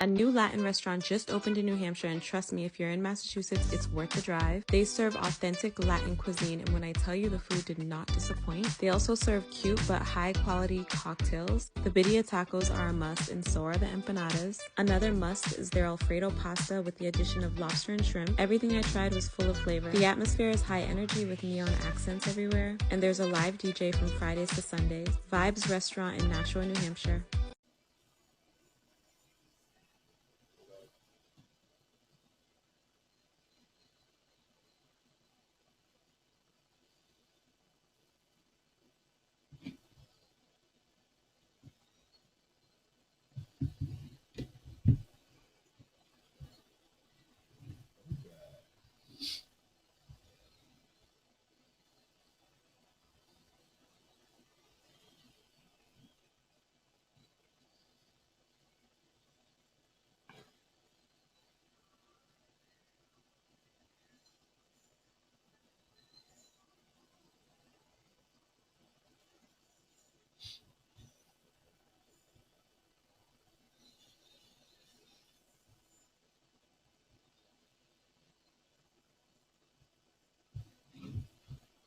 A new Latin restaurant just opened in New Hampshire, and trust me, if you're in Massachusetts, it's worth the drive. They serve authentic Latin cuisine, and when I tell you the food did not disappoint. They also serve cute but high-quality cocktails. The birria tacos are a must, and so are the empanadas. Another must is their Alfredo pasta with the addition of lobster and shrimp. Everything I tried was full of flavor. The atmosphere is high energy with neon accents everywhere, and there's a live DJ from Fridays to Sundays. Vibes Restaurant in Nashua, New Hampshire.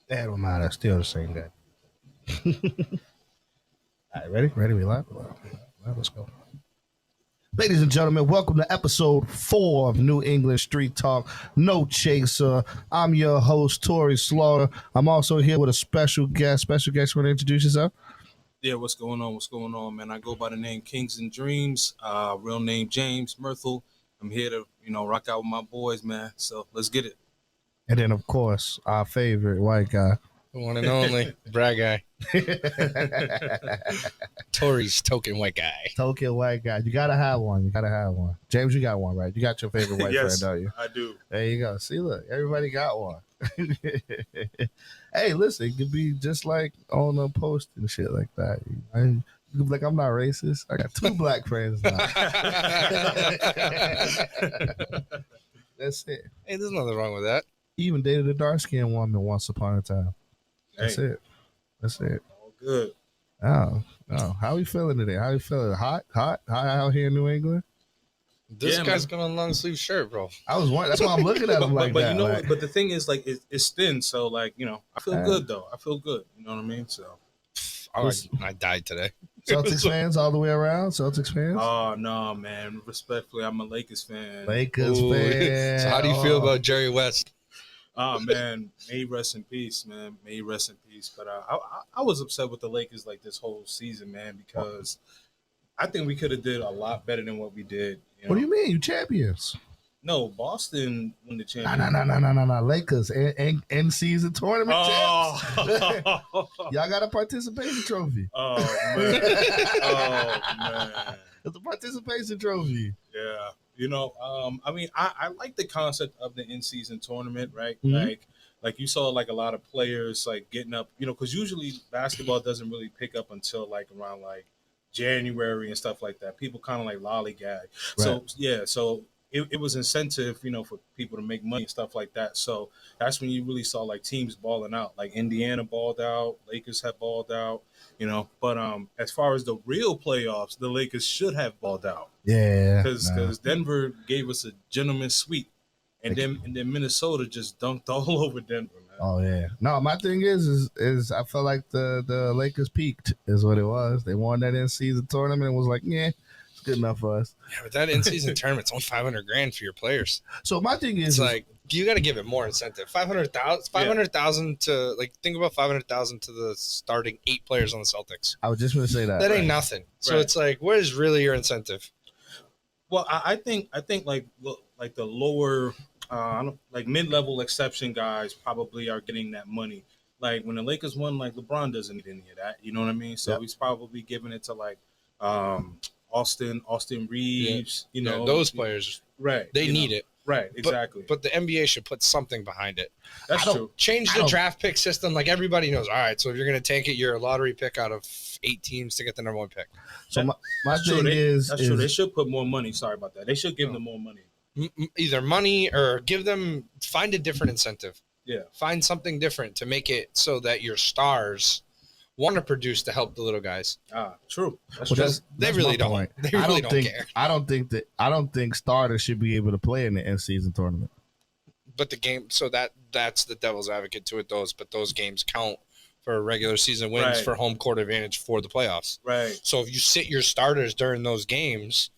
That don't matter. Still the same guy. All right, ready? Ready? We live? Well, let's go. Ladies and gentlemen, welcome to episode 4 of New England Street Talk. No chaser. I'm your host, Tori Slaughter. I'm also here with a special guest. Special guest, you want to introduce yourself? Yeah, what's going on? What's going on, man? I go by the name Kings and Dreams. Real name James Mhythril. I'm here to, rock out with my boys, man. So let's get it. And then, of course, our favorite white guy. The one and only Brad guy. Tori's token white guy. Token white guy. You gotta have one. James, you got one, right? You got your favorite white Yes, friend, don't you? I do. There you go. See, look, everybody got one. Hey, listen, it could be just like on a post and shit like that. I'm not racist. I got 2 black friends now. That's it. Hey, there's nothing wrong with that. Even dated a dark skinned woman once upon a time. That's it. All good. Oh. How we feeling today? How you feeling? Hot out here in New England? This guy's got a long sleeve shirt, bro. I was wondering. That's why I'm looking at him like but that. you know, like, but the thing is, like, it's thin, so like, I feel good though. I feel good. You know what I mean? So I died today. Celtics fans all the way around. Celtics fans. Oh no, man. Respectfully, I'm a Lakers fan. Lakers fan. So how do you feel about Jerry West? Oh man, may he rest in peace, man. May he rest in peace. But I was upset with the Lakers like this whole season, man, because I think we could have did a lot better than what we did. What do you mean? You champions? No, Boston won the championship. No. Lakers end season tournament champs. Y'all got a participation trophy. Oh man. It's a participation trophy. Yeah. I mean, I like the concept of the in-season tournament, right? Mm-hmm. Like you saw like a lot of players like getting up, because usually basketball doesn't really pick up until like around like January and stuff like that. People kind of like lollygag. Right. So it was incentive, for people to make money and stuff like that. So that's when you really saw like teams balling out. Like Indiana balled out, Lakers have balled out, But as far as the real playoffs, the Lakers should have balled out. Yeah, because Denver gave us a gentleman's sweep, and then Minnesota just dunked all over Denver, man. Oh yeah. No, my thing is I felt like the Lakers peaked is what it was. They won that in-season tournament and was like, yeah, it's good enough for us. Yeah, but that in-season tournament's only $500,000 for your players. So my thing is, it's like you got to give it more incentive. 500,000 to like think about 500,000 to the starting 8 players on the Celtics. I was just going to say that. That ain't nothing. So it's like, what is really your incentive? Well, I think like the lower, like mid-level exception guys probably are getting that money. Like when the Lakers won, like LeBron doesn't need any of that. You know what I mean? So he's probably giving it to like Austin Reeves. Yeah. Those players, right? They need it. Right, exactly. But the NBA should put something behind it. That's true. Change the draft pick system. Like everybody knows. All right, so if you're going to take it, you're a lottery pick out of 8 teams to get the number 1 pick. So my thing is... That's true. They should put more money. Sorry about that. They should give them more money. Either money or find a different incentive. Yeah. Find something different to make it so that your stars want to produce to help the little guys. True. That's Well, true. They really don't. point. They really don't care. I don't think starters should be able to play in the in-season tournament. But the game, so that's the devil's advocate to it. But those games count for regular season wins for home court advantage for the playoffs. Right. So if you sit your starters during those games,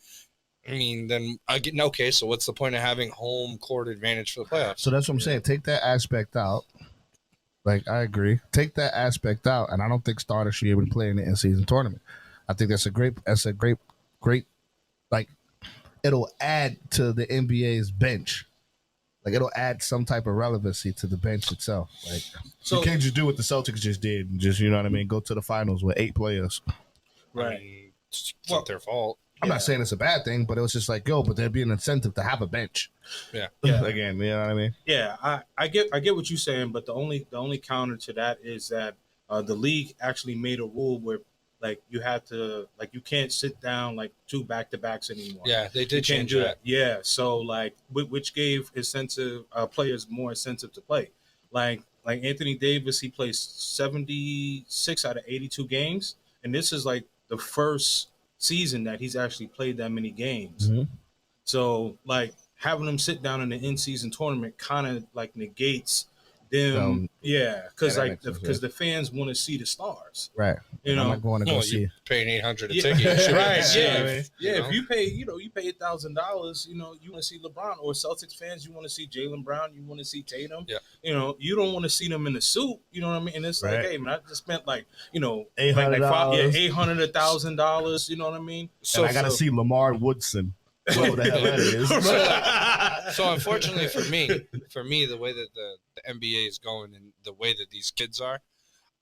I mean, then again, okay. So what's the point of having home court advantage for the playoffs? So that's what I'm saying. Take that aspect out. Like, I agree. Take that aspect out, and I don't think starters should be able to play in the in-season tournament. I think that's a great, like, it'll add to the NBA's bench. Like, it'll add some type of relevancy to the bench itself. Like, so, you can't just do what the Celtics just did and just, you know what I mean, go to the finals with 8 players. Right. I mean, it's not their fault. I'm not saying it's a bad thing, but it was just like, yo, but there'd be an incentive to have a bench. Yeah. Again, you know what I mean? Yeah, I get what you're saying, but the only counter to that is that the league actually made a rule where like you have to like you can't sit down like 2 back-to-backs anymore. Yeah, they did change that. Yeah, so like which gave players more incentive to play. Like Anthony Davis, he plays 76 out of 82 games, and this is like the first season that he's actually played that many games. Mm-hmm. So like having him sit down in the in-season tournament kind of like negates them. Because the fans want to see the stars, right? You know, I'm not going to go see. Paying $800 a ticket, right? Yeah. If you pay $1,000, you want to see LeBron, or Celtics fans, you want to see Jaylen Brown, you want to see Tatum. Yeah. You don't want to see them in the suit. You know what I mean? And it's like, hey man, I just spent like $800, $800, $1,000. You know what I mean? So I got to see Lamar Woodson. What the hell that is. So unfortunately for me, the way that the NBA is going and the way that these kids are,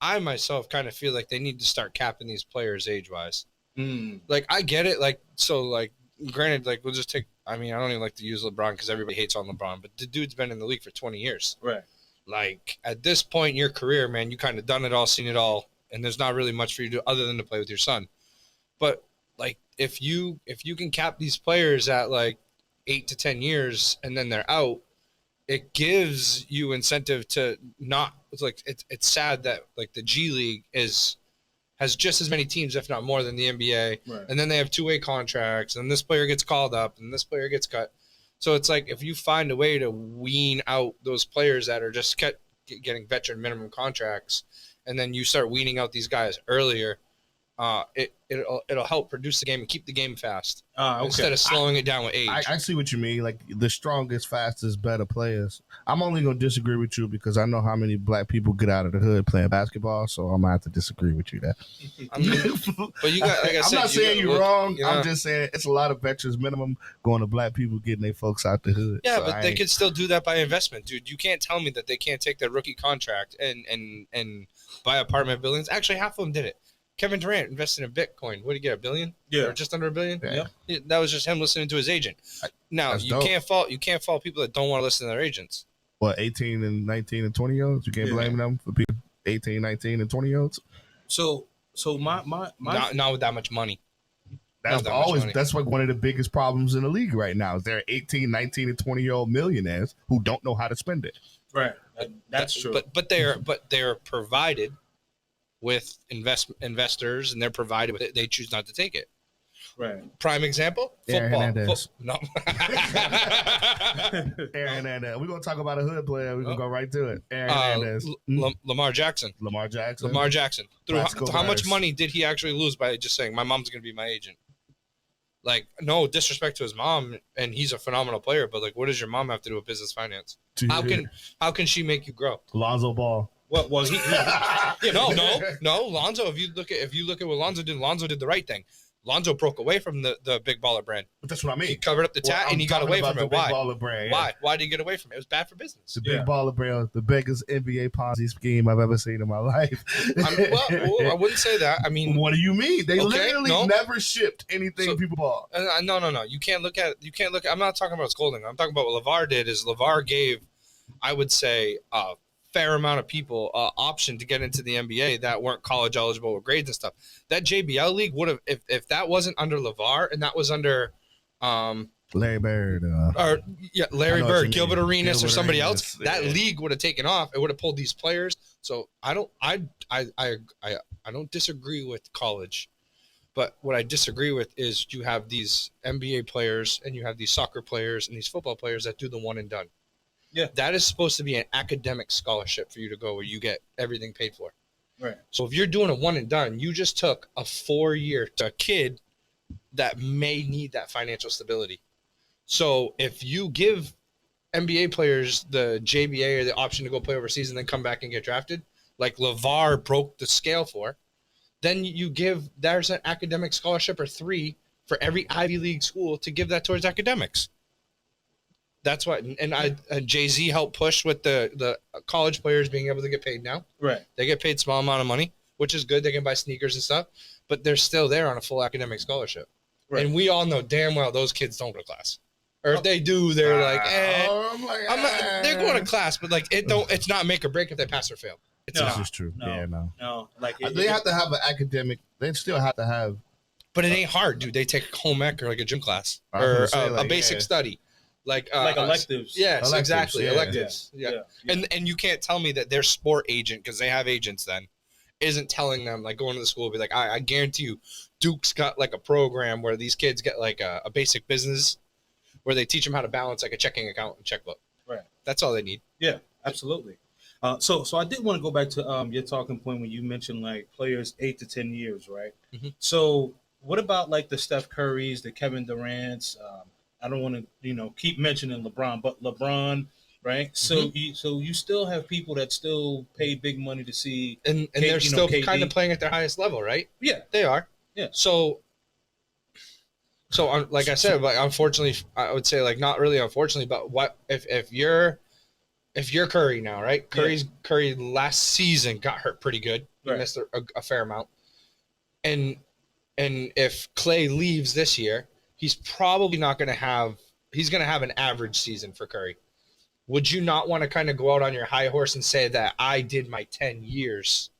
I myself kind of feel like they need to start capping these players age-wise. Like, I get it. Like, so, like, granted, like, we'll just take – I mean, I don't even like to use LeBron because everybody hates on LeBron, but the dude's been in the league for 20 years. Right. Like, at this point in your career, man, you kind of done it all, seen it all, and there's not really much for you to do other than to play with your son. But, like, if you can cap these players at, like, 8 to 10 years and then they're out, it gives you incentive to not – it's sad that, like, the G League has just as many teams, if not more, than the NBA. Right. And then they have 2-way contracts, and this player gets called up, and this player gets cut. So it's like if you find a way to wean out those players that are just getting veteran minimum contracts, and then you start weaning out these guys earlier, it'll help produce the game and keep the game fast instead of slowing it down with age. I see what you mean. Like the strongest, fastest, better players. I'm only gonna disagree with you because I know how many black people get out of the hood playing basketball. So I'm gonna have to disagree with you there. I mean, but you got. Like I said, I'm not saying you're wrong. Yeah. I'm just saying it's a lot of veterans minimum going to black people getting their folks out the hood. Yeah, so but they could still do that by investment, dude. You can't tell me that they can't take their rookie contract and buy apartment buildings. Actually, half of them did it. Kevin Durant invested in Bitcoin. What did he get? $1 billion? Yeah, or just under $1 billion. Yeah. That was just him listening to his agent. Now you can't fault people that don't want to listen to their agents. What 18 and 19 and 20 year olds? You can't blame them for people 18, 19 and 20 year olds. So my not with that much money. That's like one of the biggest problems in the league right now. Is there 18, 19, and 20-year-old millionaires who don't know how to spend it. Right. That's true. But they're provided with investors, and they're provided with it. They choose not to take it. Right. Prime example, football. No. Aaron Hernandez. We're gonna talk about a hood player. We're gonna go right to it. Aaron Hernandez. Lamar Jackson. Through how much money did he actually lose by just saying, "My mom's gonna be my agent"? Like, no disrespect to his mom, and he's a phenomenal player, but like, what does your mom have to do with business finance? How can she make you grow? Lonzo Ball. Well, he no. Lonzo. If you look at what Lonzo did the right thing. Lonzo broke away from the big baller brand. But that's what I mean. He covered up the tat and he got away from it. Why? Baller brand, Why? Why did he get away from it? It was bad for business. The big baller brand, the biggest NBA Ponzi scheme I've ever seen in my life. I wouldn't say that. I mean, what do you mean? They literally never shipped anything people bought. No. You can't look at. I'm not talking about scolding. I'm talking about what LeVar did. Is LeVar gave, I would say, a fair amount of people option to get into the NBA that weren't college eligible with grades and stuff. That JBL league would have, if that wasn't under LeVar and that was under Larry Bird. Larry I know what Bird, you Gilbert mean. Arenas, or Gilbert somebody Arenas, else, that yeah. league would have taken off. It would have pulled these players. So I don't disagree with college, but what I disagree with is you have these NBA players and you have these soccer players and these football players that do the one and done. Yeah. That is supposed to be an academic scholarship for you to go where you get everything paid for. Right. So if you're doing a one and done, you just took a 4-year to a kid that may need that financial stability. So if you give NBA players the JBA or the option to go play overseas and then come back and get drafted, like LeVar broke the scale for, then there's an academic scholarship or 3 for every Ivy League school to give that towards academics. That's what, and Jay-Z helped push with the college players being able to get paid now. Right. They get paid small amount of money, which is good. They can buy sneakers and stuff, but they're still there on a full academic scholarship. Right. And we all know damn well those kids don't go to class. Or if they do, they're they're going to class, but like it's not make or break if they pass or fail. It's This not. is true. No. Like they have to have an academic. They still have to have. But it ain't hard, dude. They take home ec or like a gym class or a basic study. Like electives. Yes, electives, exactly. yeah. Electives. Yeah. And you can't tell me that their sport agent, because they have agents then, isn't telling them, like, going to the school, be like, I guarantee you, Duke's got like a program where these kids get like a basic business where they teach them how to balance like a checking account and checkbook. Right. That's all they need. Yeah, absolutely. So I did want to go back to your talking point when you mentioned like players 8 to 10 years, right? Mm-hmm. So what about like the Steph Currys, the Kevin Durant's? I don't want to keep mentioning LeBron, but LeBron, right? Mm-hmm. So you still have people that still pay big money to see, and they're still KD. kind of playing at their highest level, right? Yeah, they are. Yeah. So like I said, like unfortunately, I would say like not really unfortunately, but what if you're Curry now, right? Curry last season got hurt pretty good. He missed a fair amount, and if Clay leaves this year, he's probably not going to have. He's going to have an average season for Curry. Would you not want to kind of go out on your high horse and say that I did my 10 years,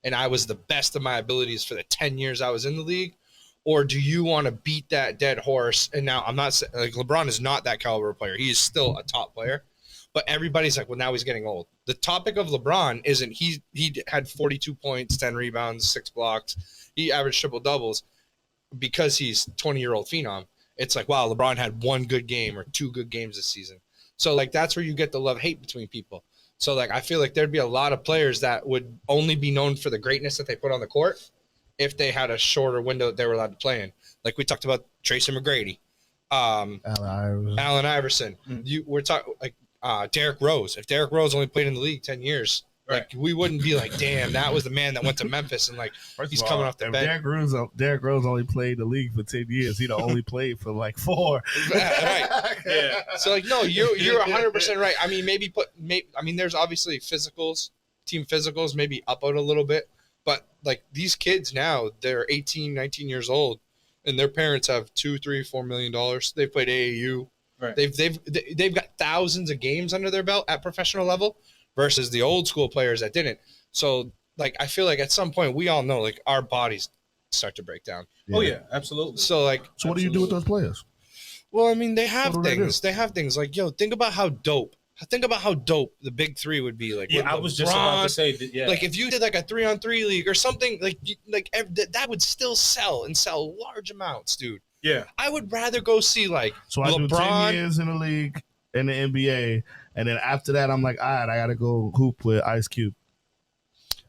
and I was the best of my abilities for the 10 years I was in the league? Or do you want to beat that dead horse? And now I'm not saying like LeBron is not that caliber player. He is still a top player, but everybody's like, well, now he's getting old. The topic of LeBron isn't he had 42 points, 10 rebounds, 6 blocks. He averaged triple doubles because he's 20-year-old phenom. It's like, wow, LeBron had 1 good game or 2 good games this season. So like that's where you get the love-hate between people. So like I feel like there'd be a lot of players that would only be known for the greatness that they put on the court if they had a shorter window that they were allowed to play in. Like we talked about Tracy McGrady, Allen Iverson. We're talking like Derrick Rose. If Derrick Rose only played in the league 10 years, like we wouldn't be like, damn, that was the man that went to Memphis and like he's coming off the bench. Derrick Rose only played the league for 10 years. He'd only played for like 4. Right. Yeah. So like, no, you're 100% right. I mean, there's obviously team physicals, maybe up out a little bit. But like these kids now, they're 18, 19 years old, and their parents have $2, $3, $4 million. They've played AAU. Right. They've got thousands of games under their belt at professional level versus the old school players that didn't. So like I feel like at some point we all know like our bodies start to break down. Yeah. Oh yeah, absolutely. So like, what do you do with those players? Well, I mean, they have things. They have things like, yo, think about how dope the big 3 would be. Like, yeah, I was just about to say that. Yeah, like if you did like a 3-on-3 league or something, that would still sell large amounts, dude. Yeah, I would rather go see like I do 10 years in the league in the NBA, and then after that, I'm like, all right, I gotta go hoop with Ice Cube.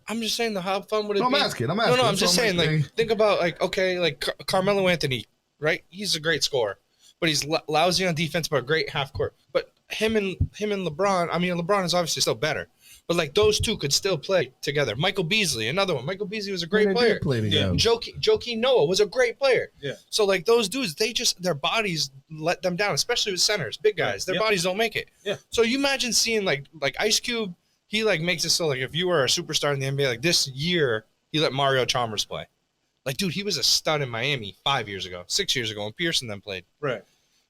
I'm just saying, how fun would it be? I'm asking. No, I'm just saying, like, think about like, okay, like Carmelo Anthony, right? He's a great scorer, but he's lousy on defense, but a great half court. But him and LeBron, I mean, LeBron is obviously still better, but like those two could still play together. Michael Beasley, another one. Michael Beasley was a great player. Yeah. Joakim Noah was a great player. Yeah. So like those dudes, their bodies let them down, especially with centers, big guys. Their bodies don't make it. Yeah. So you imagine seeing like Ice Cube, he like makes it so like if you were a superstar in the NBA, like this year, he let Mario Chalmers play. Like, dude, he was a stud in Miami 5 years ago, 6 years ago, when Pearson then played. Right.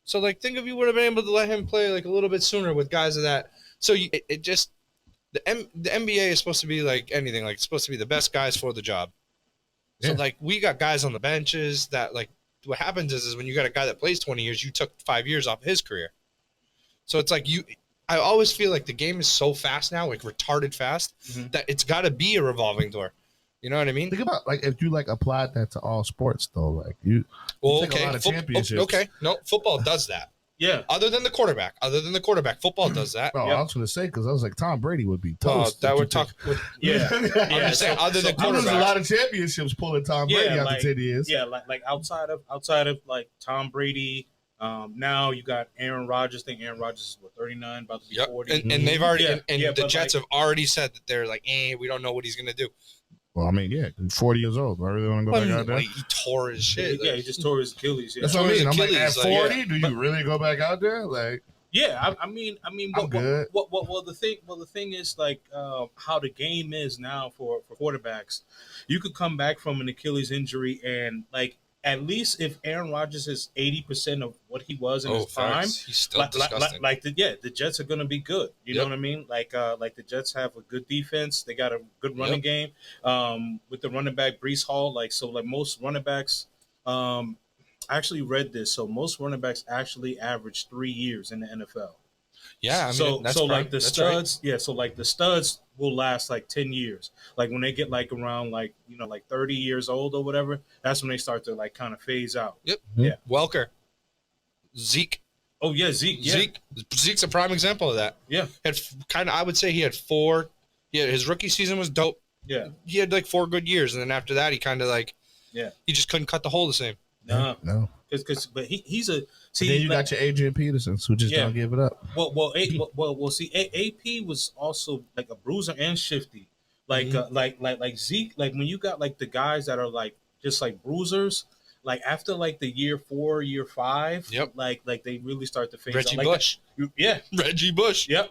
So, like, think if you would have been able to let him play, like, a little bit sooner with guys of that. So, the NBA is supposed to be like anything. Like, it's supposed to be the best guys for the job. So, like, we got guys on the benches that, like, what happens is when you got a guy that plays 20 years, you took 5 years off his career. So it's like I always feel like the game is so fast now, like retarded fast, that it's got to be a revolving door. You know what I mean? Think about like if you like applied that to all sports though, like you take a lot of championships. Okay, no, football does that. Yeah. Other than the quarterback, football does that. Oh, I was going to say because I was like Tom Brady would be toast. That would talk. Yeah. I'm just saying, other than I lose a quarterback, lot of championships pulling Tom Brady after 10 years. Yeah, like outside of like Tom Brady. Now you got Aaron Rodgers. I think Aaron Rodgers is 39, about to be 40. and they've already the Jets like, have already said that they're like, we don't know what he's gonna do. Well, I mean, yeah, 40 years old. I really want to go back out there. He tore his shit. Yeah, he just tore his Achilles. Yeah. That's what I mean. I'm like, at 40, do you but, really go back out there? Like, yeah, I mean, well, the thing is like how the game is now for quarterbacks. You could come back from an Achilles injury and like. At least if Aaron Rodgers is 80% of what he was in his prime, he's still disgusting. The Jets are going to be good. You know what I mean? Like the Jets have a good defense. They got a good running game. With the running back Breece Hall, like most running backs. I actually read this. So most running backs actually average 3 years in the NFL. Yeah, I mean, the studs, right. So like the studs will last like 10 years. Like when they get like around like 30 years old or whatever, that's when they start to like kind of phase out. Yep. Yeah. Welker. Zeke. Oh yeah, Zeke. Yeah. Zeke's a prime example of that. Yeah. I would say he had 4. Yeah, his rookie season was dope. Yeah. He had like 4 good years, and then after that, he kind of like, he just couldn't cut the hole the same. No. But he's a. See, then you got your Adrian Peterson, who just don't give it up. See, AP was also like a bruiser and shifty, like Zeke. Like when you got like the guys that are like just like bruisers, like after like the year 4, year 5, like they really start to phase Reggie out. Bush, Reggie Bush, yeah.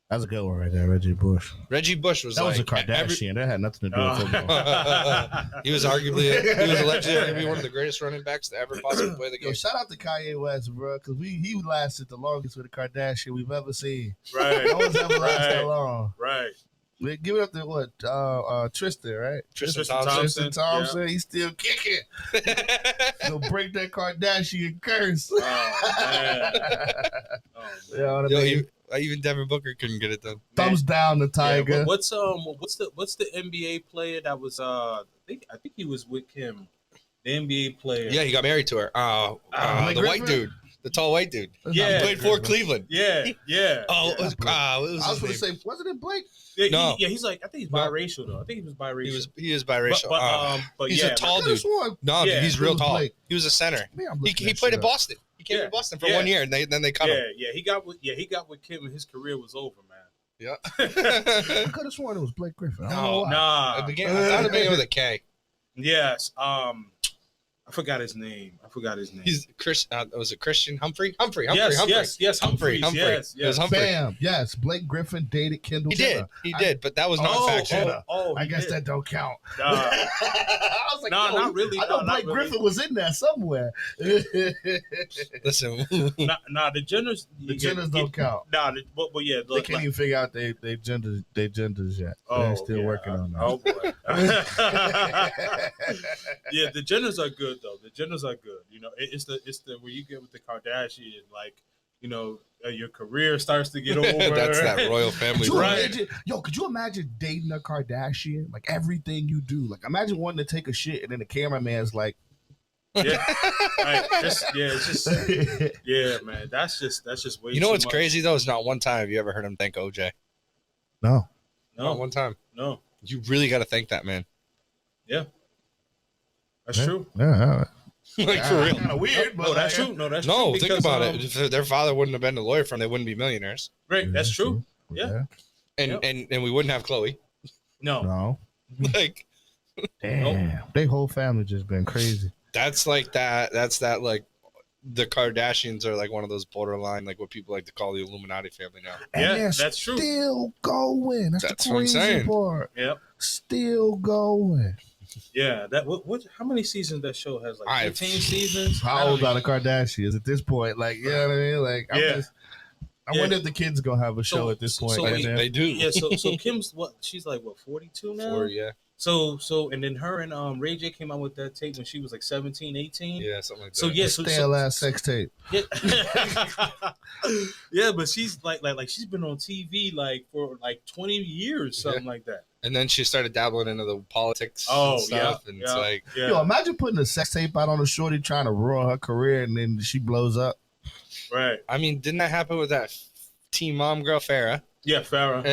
That's a good one right there, Reggie Bush. Reggie Bush was a Kardashian. That had nothing to do with football. He was allegedly one of the greatest running backs to ever possibly play the game. Yo, shout out to Kanye West, bro, because he lasted the longest with a Kardashian we've ever seen. Right. No one's ever lasted that long. Right. Give it up to what? Tristan, right? Tristan Thompson. Yeah. He's still kicking. He'll break that Kardashian curse. Oh, man. You know what I mean? Even Devin Booker couldn't get it done. Thumbs down the Tiger. Yeah, what's the NBA player that was I think he was with Kim, the NBA player. Yeah, he got married to her. The white dude, the tall white dude. Yeah, he played for Cleveland. Yeah. I was going to say, wasn't it Blake? Yeah, no. He's like, I think he's biracial though. I think he was biracial. He is biracial. But he's a tall dude. No, dude, he's real tall. Blake. He was a center. He played in Boston. He came to Boston for 1 year, and then they cut him. Yeah, he got with Kim, and his career was over, man. Yeah. I could have sworn it was Blake Griffin. Nah. I thought it began with a K. Yes. I forgot his name. He's Chris. Was it Christian Humphrey? Humphrey. Yes. Humphrey. Yes. It was Humphrey. Bam. Yes. Blake Griffin dated Kendall Jenner. He did, but that was not factual. I guess that don't count. I was like, no, not really. I know Blake Griffin was in there somewhere. Listen. The Jenners. The Jenners don't count. Well, yeah. They can't even figure out they genders yet. They're still working on that. Oh boy. Yeah, the Jenners are good though. The Jenners are good. You know, it's the where you get with the Kardashian, like, you know, your career starts to get over. That's that royal family. Could you imagine dating a Kardashian? Like everything you do. Like imagine wanting to take a shit and then the cameraman's like, yeah, right. It's just yeah, man. That's just way. You know too what's much. crazy though? It's not one time have you ever heard him thank OJ. No. Not one time. No. You really got to thank that man. Yeah. That's true. Yeah. Like for real. Kind of weird, but no, that's true. No, that's no. true. Think about it. If their father wouldn't have been a lawyer firm, they wouldn't be millionaires. Right. That's true. Yeah. And we wouldn't have Chloe. No. Like, damn, their whole family just been crazy. That's like that. That's that. Like, the Kardashians are like one of those borderline, like what people like to call the Illuminati family now. And that's true. Still going. That's the crazy part. Yep. Still going. Yeah, that what? How many seasons that show has? Like 15 seasons. How old are the Kardashians at this point? Like, you know what I mean? Like, I wonder if the kids gonna have a show at this point. They do. Yeah. So Kim's what? She's like what? 42 now. 4, yeah. And then her and Ray J came out with that tape when she was like 17, 18. Yeah, something like that. So yeah, Stale ass sex tape. Yeah. Yeah, but she's like she's been on TV like for like 20 years, something like that. And then she started dabbling into the politics and stuff. And it's like, Yo, imagine putting a sex tape out on a shorty trying to ruin her career and then she blows up. Right. I mean, didn't that happen with that Teen Mom girl, Farrah? Yeah, Farrah.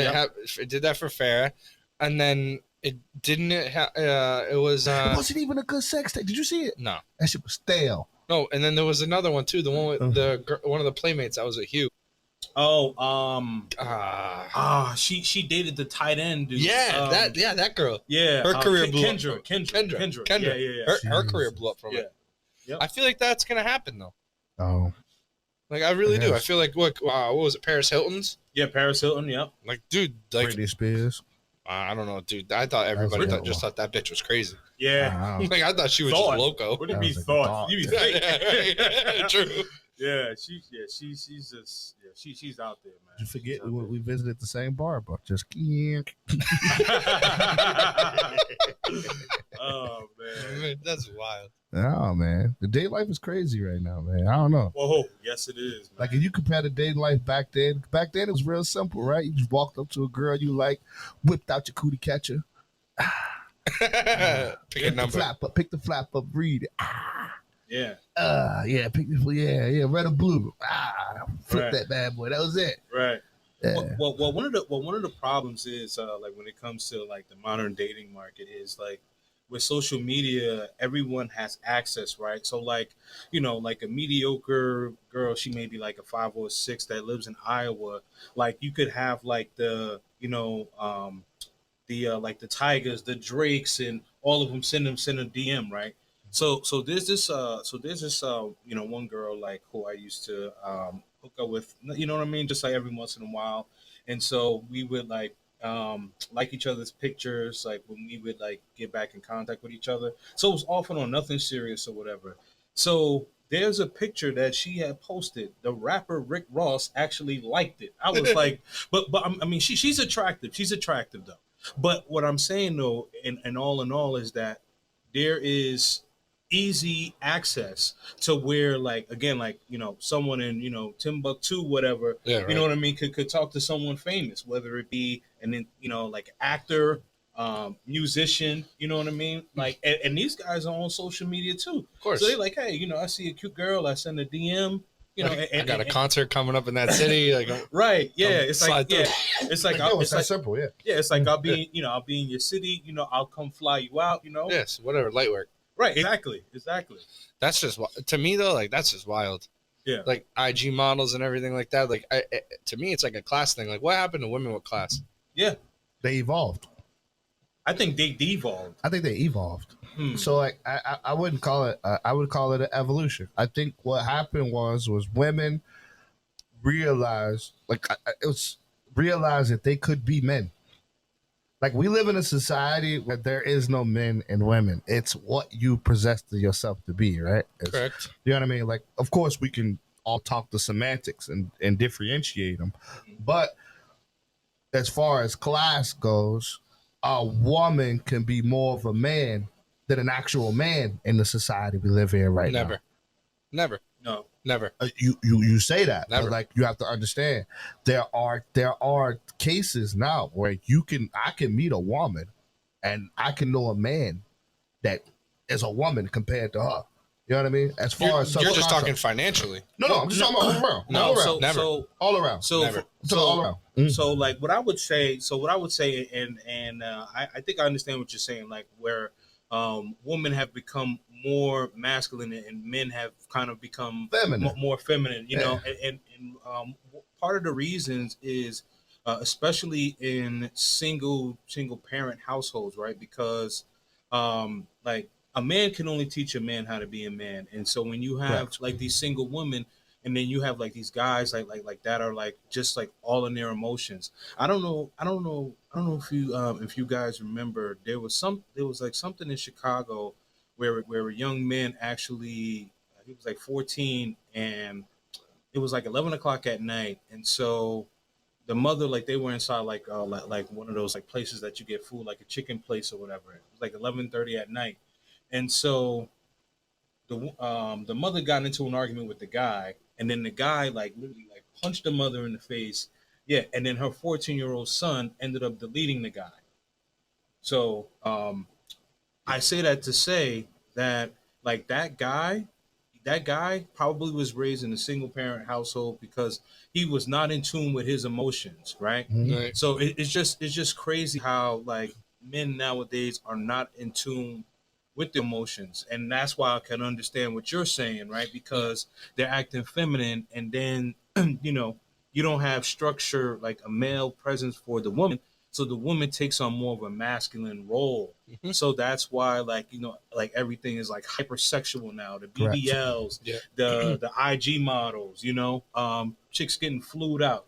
It did that for Farrah. And then it didn't. It was. It wasn't even a good sex tape. Did you see it? No. That shit was stale. No, and then there was another one too. The one with one of the Playmates. That was a Hugh. Oh, she dated the tight end dude. Yeah, that girl. Yeah, her career blew up. Kendra. Yeah. Her career blew up from it. Yep. I feel like that's gonna happen though. Oh, like I really do. I feel like what was it? Paris Hilton's. Yeah, Paris Hilton. Yep. Like, dude, like Britney Spears. I don't know, dude. I thought everybody just thought that bitch was crazy. Yeah. Like I thought she was just loco. What do you mean thought? You mean think? True. Yeah, she's just she's out there, man. You forget we visited the same bar, but just Oh man, that's wild. Oh man, the date life is crazy right now, man. I don't know. Whoa, yes it is. Man. Like if you compare the dating life back then it was real simple, right? You just walked up to a girl you like, whipped out your cootie catcher, pick a number, pick the flap up, read it. Yeah. Red or blue. Flip that bad boy. That was it. Right. Yeah. Well, one of the problems is like when it comes to like the modern dating market is like with social media, everyone has access, right? So like, you know, like a mediocre girl, she may be like a 5 or 6 that lives in Iowa. Like you could have like the, you know, like the Tigers, the Drakes, and all of them send a DM, right? So there's this you know, one girl like who I used to hook up with, you know what I mean, just like every once in a while, and so we would like each other's pictures, like when we would like get back in contact with each other. So it was often on nothing serious or whatever. So there's a picture that she had posted. The rapper Rick Ross actually liked it. I was like, but I mean, she's attractive. She's attractive though. But what I'm saying though, and all in all, is that there is easy access to where, like, again, like, you know, someone in, you know, Timbuktu, whatever, you know what I mean, could talk to someone famous, whether it be you know, like actor, musician, you know what I mean, like, and these guys are on social media too, of course. So they're like, hey, you know, I see a cute girl, I send a DM. You know, I got a concert coming up in that city. Like, right? Yeah, it's like it's like it's that simple. Yeah, it's like I'll be in your city. You know, I'll come fly you out. You know, yes, whatever, light work. Right, exactly. That's just, to me though, like that's just wild. Yeah, like IG models and everything like that. Like to me, it's like a class thing. Like, what happened to women with class? Yeah, they evolved. I think they devolved. I think they evolved. So like I wouldn't call it. I would call it an evolution. I think what happened was women realized, like it was realized that they could be men. Like we live in a society where there is no men and women. It's what you possess to yourself to be, right? Correct. You know what I mean? Like, of course, we can all talk the semantics and differentiate them, but as far as class goes, a woman can be more of a man than an actual man in the society we live in right now. Never. No. Never. You say that, never. But like you have to understand, there are cases now where I can meet a woman, and I can know a man that is a woman compared to her. You know what I mean? As far as you're just talking financially. No, I'm just talking about all around. No, all around. So, never. All around. So, never. So all around. So like what I would say, and I think I understand what you're saying, like where women have become more masculine and men have kind of become more feminine, you know, and part of the reasons is especially in single parent households, right? Because like a man can only teach a man how to be a man, and so when you have like these single women, and then you have like these guys like that are like just like all in their emotions. I don't know if you guys remember, there was like something in Chicago where a young man actually, he was like 14, and it was like 11 o'clock at night, and so the mother, like they were inside like one of those like places that you get food, like a chicken place or whatever. It was like 11:30 at night, and so the mother got into an argument with the guy, and then the guy like literally like punched the mother in the face. Yeah, and then her 14-year-old son ended up deleting the guy. So I say that to say that like that guy probably was raised in a single parent household because he was not in tune with his emotions, right? Mhm. Right. So it's just crazy how like men nowadays are not in tune with the emotions, and that's why I can understand what you're saying, right? Because they're acting feminine, and then you don't have structure like a male presence for the woman, so the woman takes on more of a masculine role. Mm-hmm. So that's why like like everything is like hypersexual now. The Correct. BBLs, Yeah. the IG models, chicks getting flued out,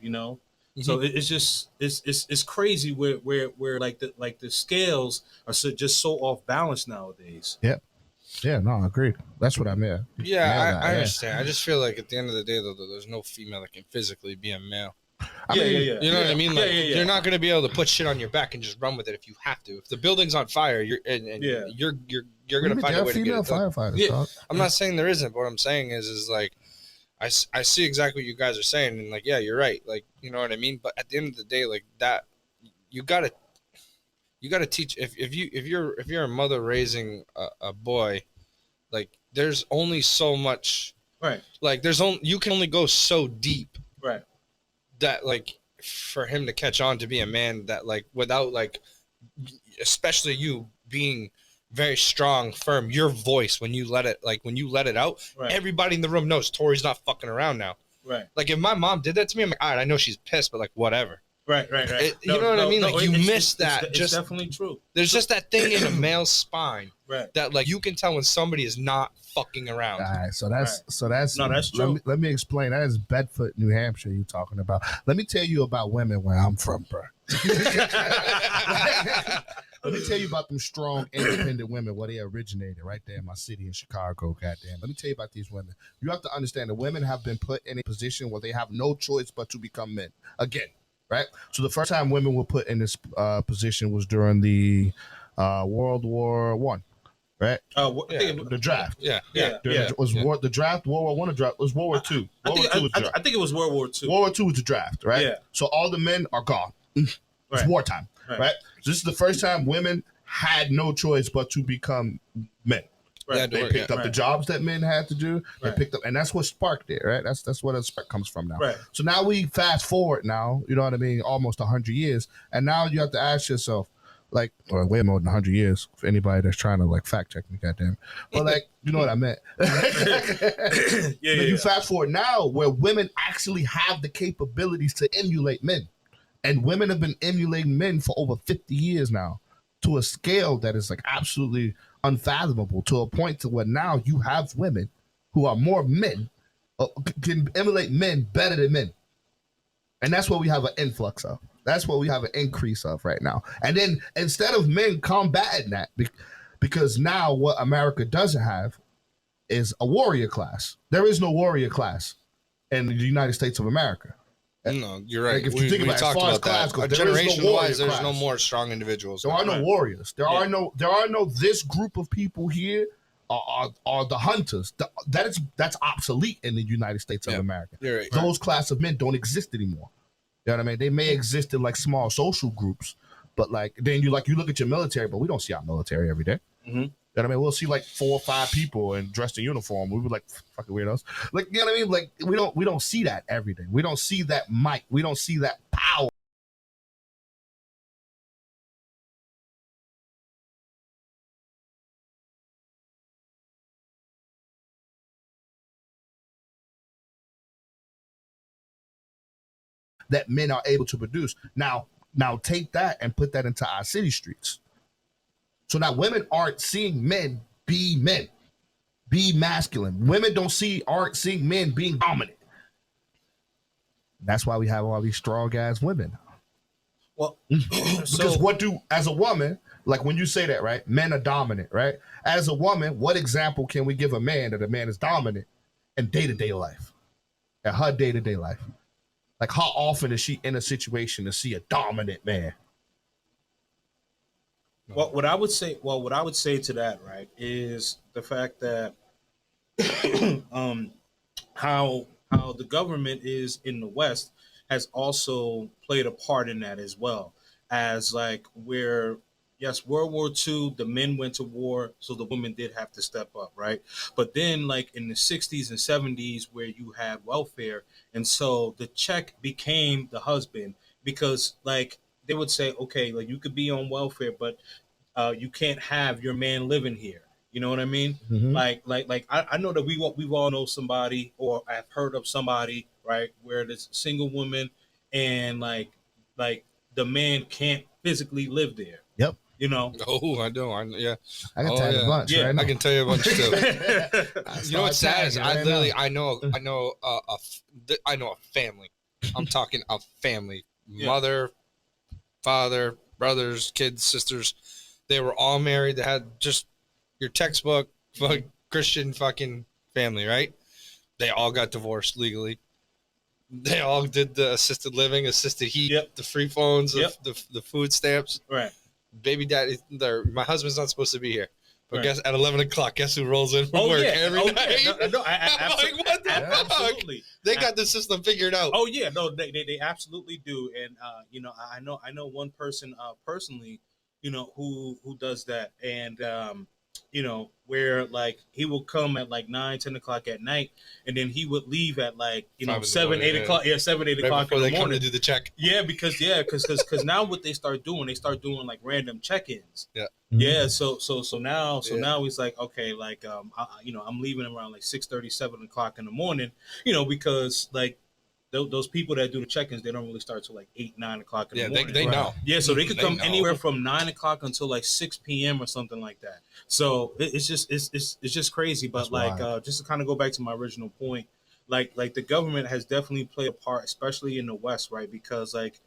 So it's just it's crazy where like the scales are just so off balance nowadays. Yeah. Yeah, no, I agree. That's what I meant. Yeah, I Yeah. understand. I just feel like at the end of the day, though, there's no female that can physically be a male. I mean, yeah. You know what I mean? Like, Yeah. you're not going to be able to put shit on your back and just run with it if you have to. If the building's on fire, you're Yeah. you're going to find a way to get female it done. firefighters. Yeah. Dog. I'm not saying there isn't, but what I'm saying is like, I see exactly what you guys are saying, and like, yeah, you're right. Like, you know what I mean? But at the end of the day, like that, you gotta teach if you're a mother raising a boy, like there's only so much, Right. like you can only go so deep Right. that like for him to catch on to be a man, that like without like especially you being very strong, firm, your voice when you let it out, Right. everybody in the room knows Tori's not fucking around now. Right. Like if my mom did that to me, I'm like, all right, I know she's pissed, but like whatever. Right. You know what I mean? Like you miss that. It's definitely true. There's just that thing in a male's spine Right. that like you can tell when somebody is not fucking around. All right, so that's No, that's true. Let me explain. That is Bedford, New Hampshire. You talking about? Let me tell you about women where I'm from, bro. Let me tell you about them strong, independent women where they originated, right there in my city in Chicago. Goddamn. Let me tell you about these women. You have to understand that women have been put in a position where they have no choice but to become men again. Right. So the first time women were put in this position was during the World War One. Right. The draft. Yeah. The draft, World War One, the draft. It was World War Two. I think it was World War Two. World War Two was the draft, right? Yeah. So all the men are gone. It's Right. wartime, right? So this is the first time women had no choice but to become men. Right. Yeah, They picked up the jobs that men had to do. They Right. picked up, and that's what sparked it, right? That's where the spark comes from now. Right. So now we fast forward now, you know what I mean? Almost 100 years, and now you have to ask yourself, like, or way more than 100 years for anybody that's trying to like fact check me, goddamn. But like, you know what I meant? You fast forward now, where women actually have the capabilities to emulate men, and women have been emulating men for over 50 years now, to a scale that is like absolutely unfathomable, to a point to where now you have women who are more men, can emulate men better than men. And that's what we have an influx of. That's what we have an increase of right now. And then instead of men combating that, because now what America doesn't have is a warrior class. There is no warrior class in the United States of America. No, you're right. Like if you think about it, as far as class goes, there is no warrior Generation-wise, there's class. no more strong individuals. There are no warriors. There are no this group of people here are the hunters. That's obsolete in the United States of America. You're right. Those class of men don't exist anymore. You know what I mean? They may exist in like small social groups, but like then you look at your military, but we don't see our military every day. Mm-hmm. You know what I mean? We'll see like 4 or 5 people and dressed in uniform. We were like fucking weirdos. Like, you know what I mean? Like we don't see that every day. We don't see that might. We don't see that power. That men are able to produce. Now take that and put that into our city streets. So now women aren't seeing men, be masculine. Women aren't seeing men being dominant. That's why we have all these strong ass women. Well, because as a woman, like when you say that, right? Men are dominant, right? As a woman, what example can we give a man that a man is dominant in day-to-day life? At her day-to-day life. Like, how often is she in a situation to see a dominant man? Well, what I would say to that, right, is the fact that um, how the government is in the West has also played a part in that as well. As like where yes, World War II, the men went to war, so the women did have to step up, right? But then like in the 60s and 70s where you had welfare, and so the check became the husband because like they would say, okay, like you could be on welfare, but you can't have your man living here. You know what I mean? Mm-hmm. I know that we've all know somebody or I've heard of somebody, right, where there's a single woman and like the man can't physically live there. Yep. You know? Oh, I know. Yeah. I can Oh, tell you a yeah. bunch, Yeah. right? I can tell you a bunch too. I You know what's start sad is tagging I right literally now. I know I know a family. I'm talking a family. Yeah. Mother, father, brothers, kids, sisters. They were all married. They had just your textbook Christian fucking family, right? They all got divorced legally. They all did the assisted living, assisted heat, Yep. the free phones, Yep. the food stamps. Right. Baby daddy, my husband's not supposed to be here. But Right. guess at 11 o'clock, guess who rolls in from Oh work yeah. every Oh night? yeah. No, I'm like, what the fuck? absolutely. They got the system figured out. Oh yeah, no, they absolutely do, and you know, I know one person personally, you know, who does that, and you know, where like he will come at like 9, 10 o'clock at night, and then he would leave at like 5 in the 7, morning, 8 o'clock, yeah, 7, 8 Right o'clock before in they the come to morning. do the check. Yeah, because now what they start doing like random check-ins. Yeah. Yeah, so now Yeah. now he's like, okay, like you know, I'm leaving around like 6:30, 7 o'clock in the morning, you know, because like those people that do the check-ins, they don't really start till like 8, 9 o'clock in the morning. They know. Yeah, so they could come know. anywhere from 9 o'clock until like 6 p.m. or something like that. So it's just crazy. But That's like wild. just to kind of go back to my original point, like the government has definitely played a part, especially in the West, right? Because like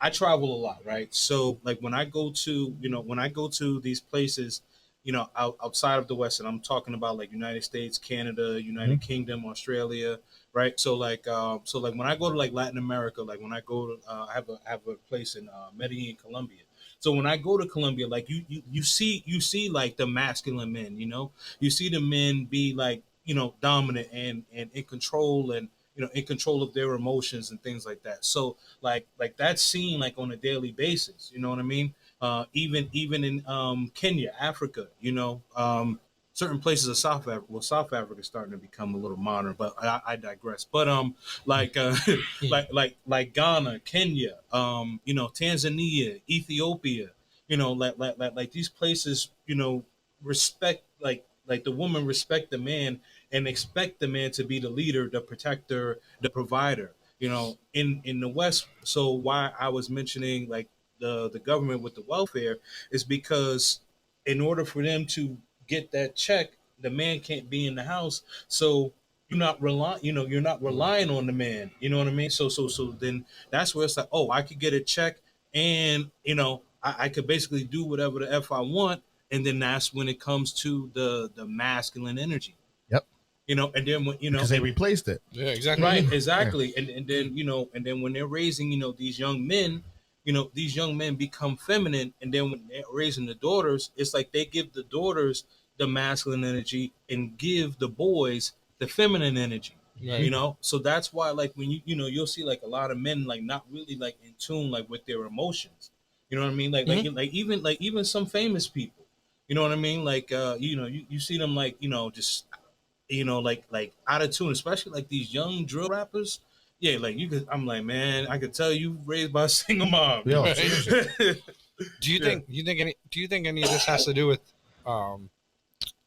I travel a lot, right? So like when I go to these places, you know, outside of the West, and I'm talking about like United States, Canada, United Kingdom, Australia, right? So like when I go to like Latin America, like when I go to I have a place in Medellin, Colombia. So when I go to Colombia, like you see like the masculine men, you know, you see the men be like, you know, dominant and in control, and you know, in control of their emotions and things like that. So like that's seen like on a daily basis, you know what I mean? Even in Kenya, Africa, you know, certain places of South Africa. Well, South Africa is starting to become a little modern, but I digress. But like like Ghana, Kenya, you know, Tanzania, Ethiopia, you know, like these places, you know, respect like the woman respect the man and expect the man to be the leader, the protector, the provider. You know, in the West. So why I was mentioning like the government with the welfare is because in order for them to get that check, the man can't be in the house. So you're not relying on the man. You know what I mean? So then that's where it's like, oh, I could get a check and you know, I could basically do whatever the F I want. And then that's when it comes to the masculine energy. Yep. You know, and then when you know Because they replaced it. Yeah, exactly. right, exactly. And then you know, and then when they're raising, you know, these young men, you know, these young men become feminine, and then when they're raising the daughters, it's like they give the daughters the masculine energy and give the boys the feminine energy. Right. You know, so that's why like when you know, you'll see like a lot of men like not really like in tune like with their emotions. You know what I mean? Like even some famous people. You know what I mean? Like you know, you see them like, you know, just you know, like out of tune, especially like these young drill rappers. Yeah, like you could. I'm like, man, I could tell you raised by a single mom. Yo, Right. seriously. Do you think any of this has to do with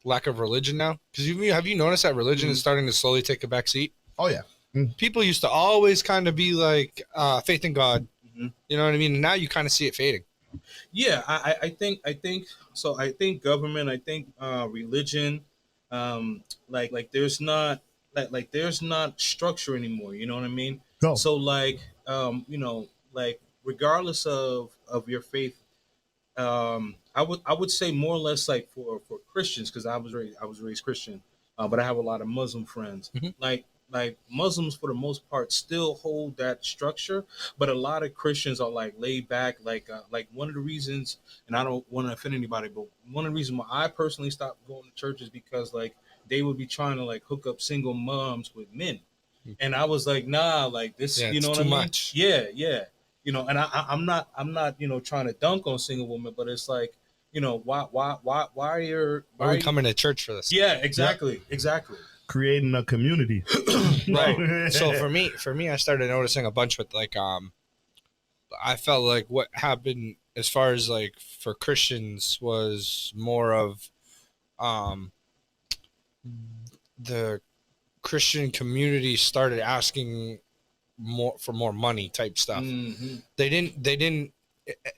lack of religion now? Because have you noticed that religion is starting to slowly take a back seat? Oh yeah. People used to always kind of be like faith in God. Mhm. You know what I mean? Now you kind of see it fading. Yeah, I think so. I think government. I think religion. Like there's not like there's not structure anymore. You know what I mean? Go. So like you know, like regardless of your faith, I would say more or less like for Christians, because I was raised Christian, but I have a lot of Muslim friends. Mhm. like Muslims for the most part still hold that structure, but a lot of Christians are like laid back. Like one of the reasons, and I don't want to offend anybody, but one of the reasons why I personally stopped going to church is because like they would be trying to like hook up single moms with men, and I was like, nah, like this, Yeah, you it's know what too I mean? much. Yeah, yeah, and I'm not, trying to dunk on single women, but it's like, why are you, Why are we coming to church for this? yeah, exactly. Creating a community. Right. So for me, I started noticing a bunch with like I felt like what happened as far as like for Christians was more of um the Christian community started asking more money type stuff. Mm-hmm.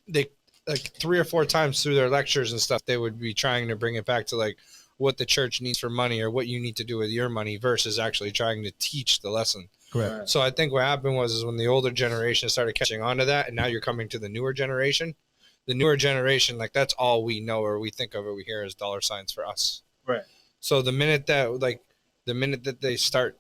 They like 3 or 4 times through their lectures and stuff they would be trying to bring it back to like what the church needs for money or what you need to do with your money versus actually trying to teach the lesson. Correct. Right. So I think what happened was when the older generation started catching on to that, and now you're coming to the newer generation. The newer generation, like that's all we know or we think of or we hear as dollar signs for us. Right. So the minute that they start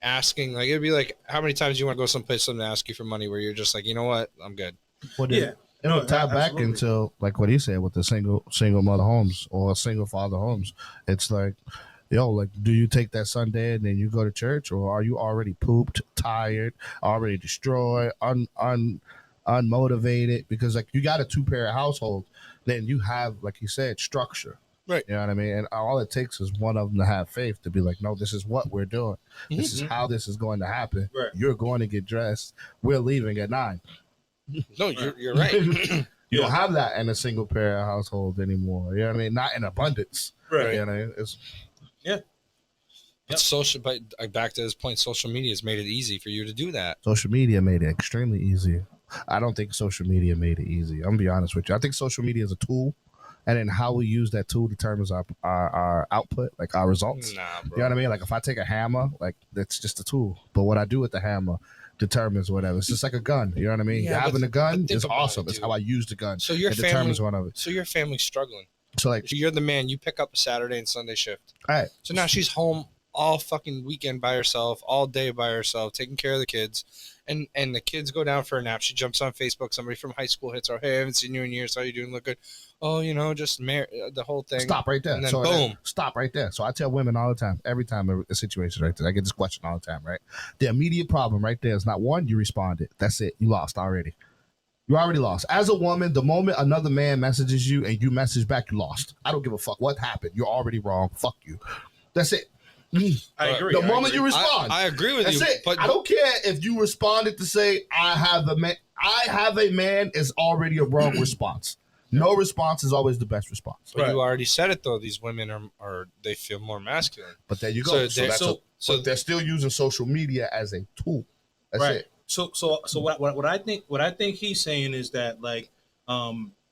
asking, like it'd be like, how many times do you want to go someplace someone to ask you for money where you're just like, you know what, I'm good. Well, Yeah. it would tie back absolutely. into like what he said with the single mother homes or single father homes. It's like, yo, like, do you take that Sunday and then you go to church, or are you already pooped, tired, already destroyed, unmotivated? Because like you got a 2-parent household, then you have, like you said, structure. Right. You know what I mean? And all it takes is one of them to have faith to be like, no, this is what we're doing. This is how this is going to happen. Right. You're going to get dressed. We're leaving at 9. No, you're right. You don't have that in a single parent household anymore. You know what I mean? Not in abundance. Right. You know, it's But social, but back to this point, social media has made it easy for you to do that. social media made it extremely easy. I don't think social media made it easy. I'm gonna be honest with you. I think social media is a tool, and then how we use that tool determines our output, like our results. Nah, You bro. know what I mean? Like if I take a hammer, like that's just a tool. But what I do with the hammer determines whatever. It's just like a gun. You know what I mean? Yeah, Having a gun but think is about awesome. it, It's dude. how I use the gun. So your It family, determines one of it. so your family's struggling. So like, So you're the man. You pick up a Saturday and Sunday shift. all right, So now she's home all fucking weekend by herself, all day by herself, taking care of the kids. And the kids go down for a nap. She jumps on Facebook. Somebody from high school hits her. Hey, I haven't seen you in years. How you doing? Look good. Oh, just the whole thing. stop right there. And then So boom. stop right there. So I tell women all the time, every time a situation right there, I get this question all the time, right? The immediate problem right there is not one, you responded. That's it. You lost already. You already lost. As a woman, the moment another man messages you and you message back, you lost. I don't give a fuck what happened. You're already wrong. Fuck you. That's it. I agree. The I moment agree. you respond. I agree with That's you. it. But I don't care if you responded to say I have a man is already a wrong response. No response is always the best response. But Right. you already said it though. These women are they feel more masculine. But there you go. So But they're still using social media as a tool. That's Right. it. So what I think he's saying is that like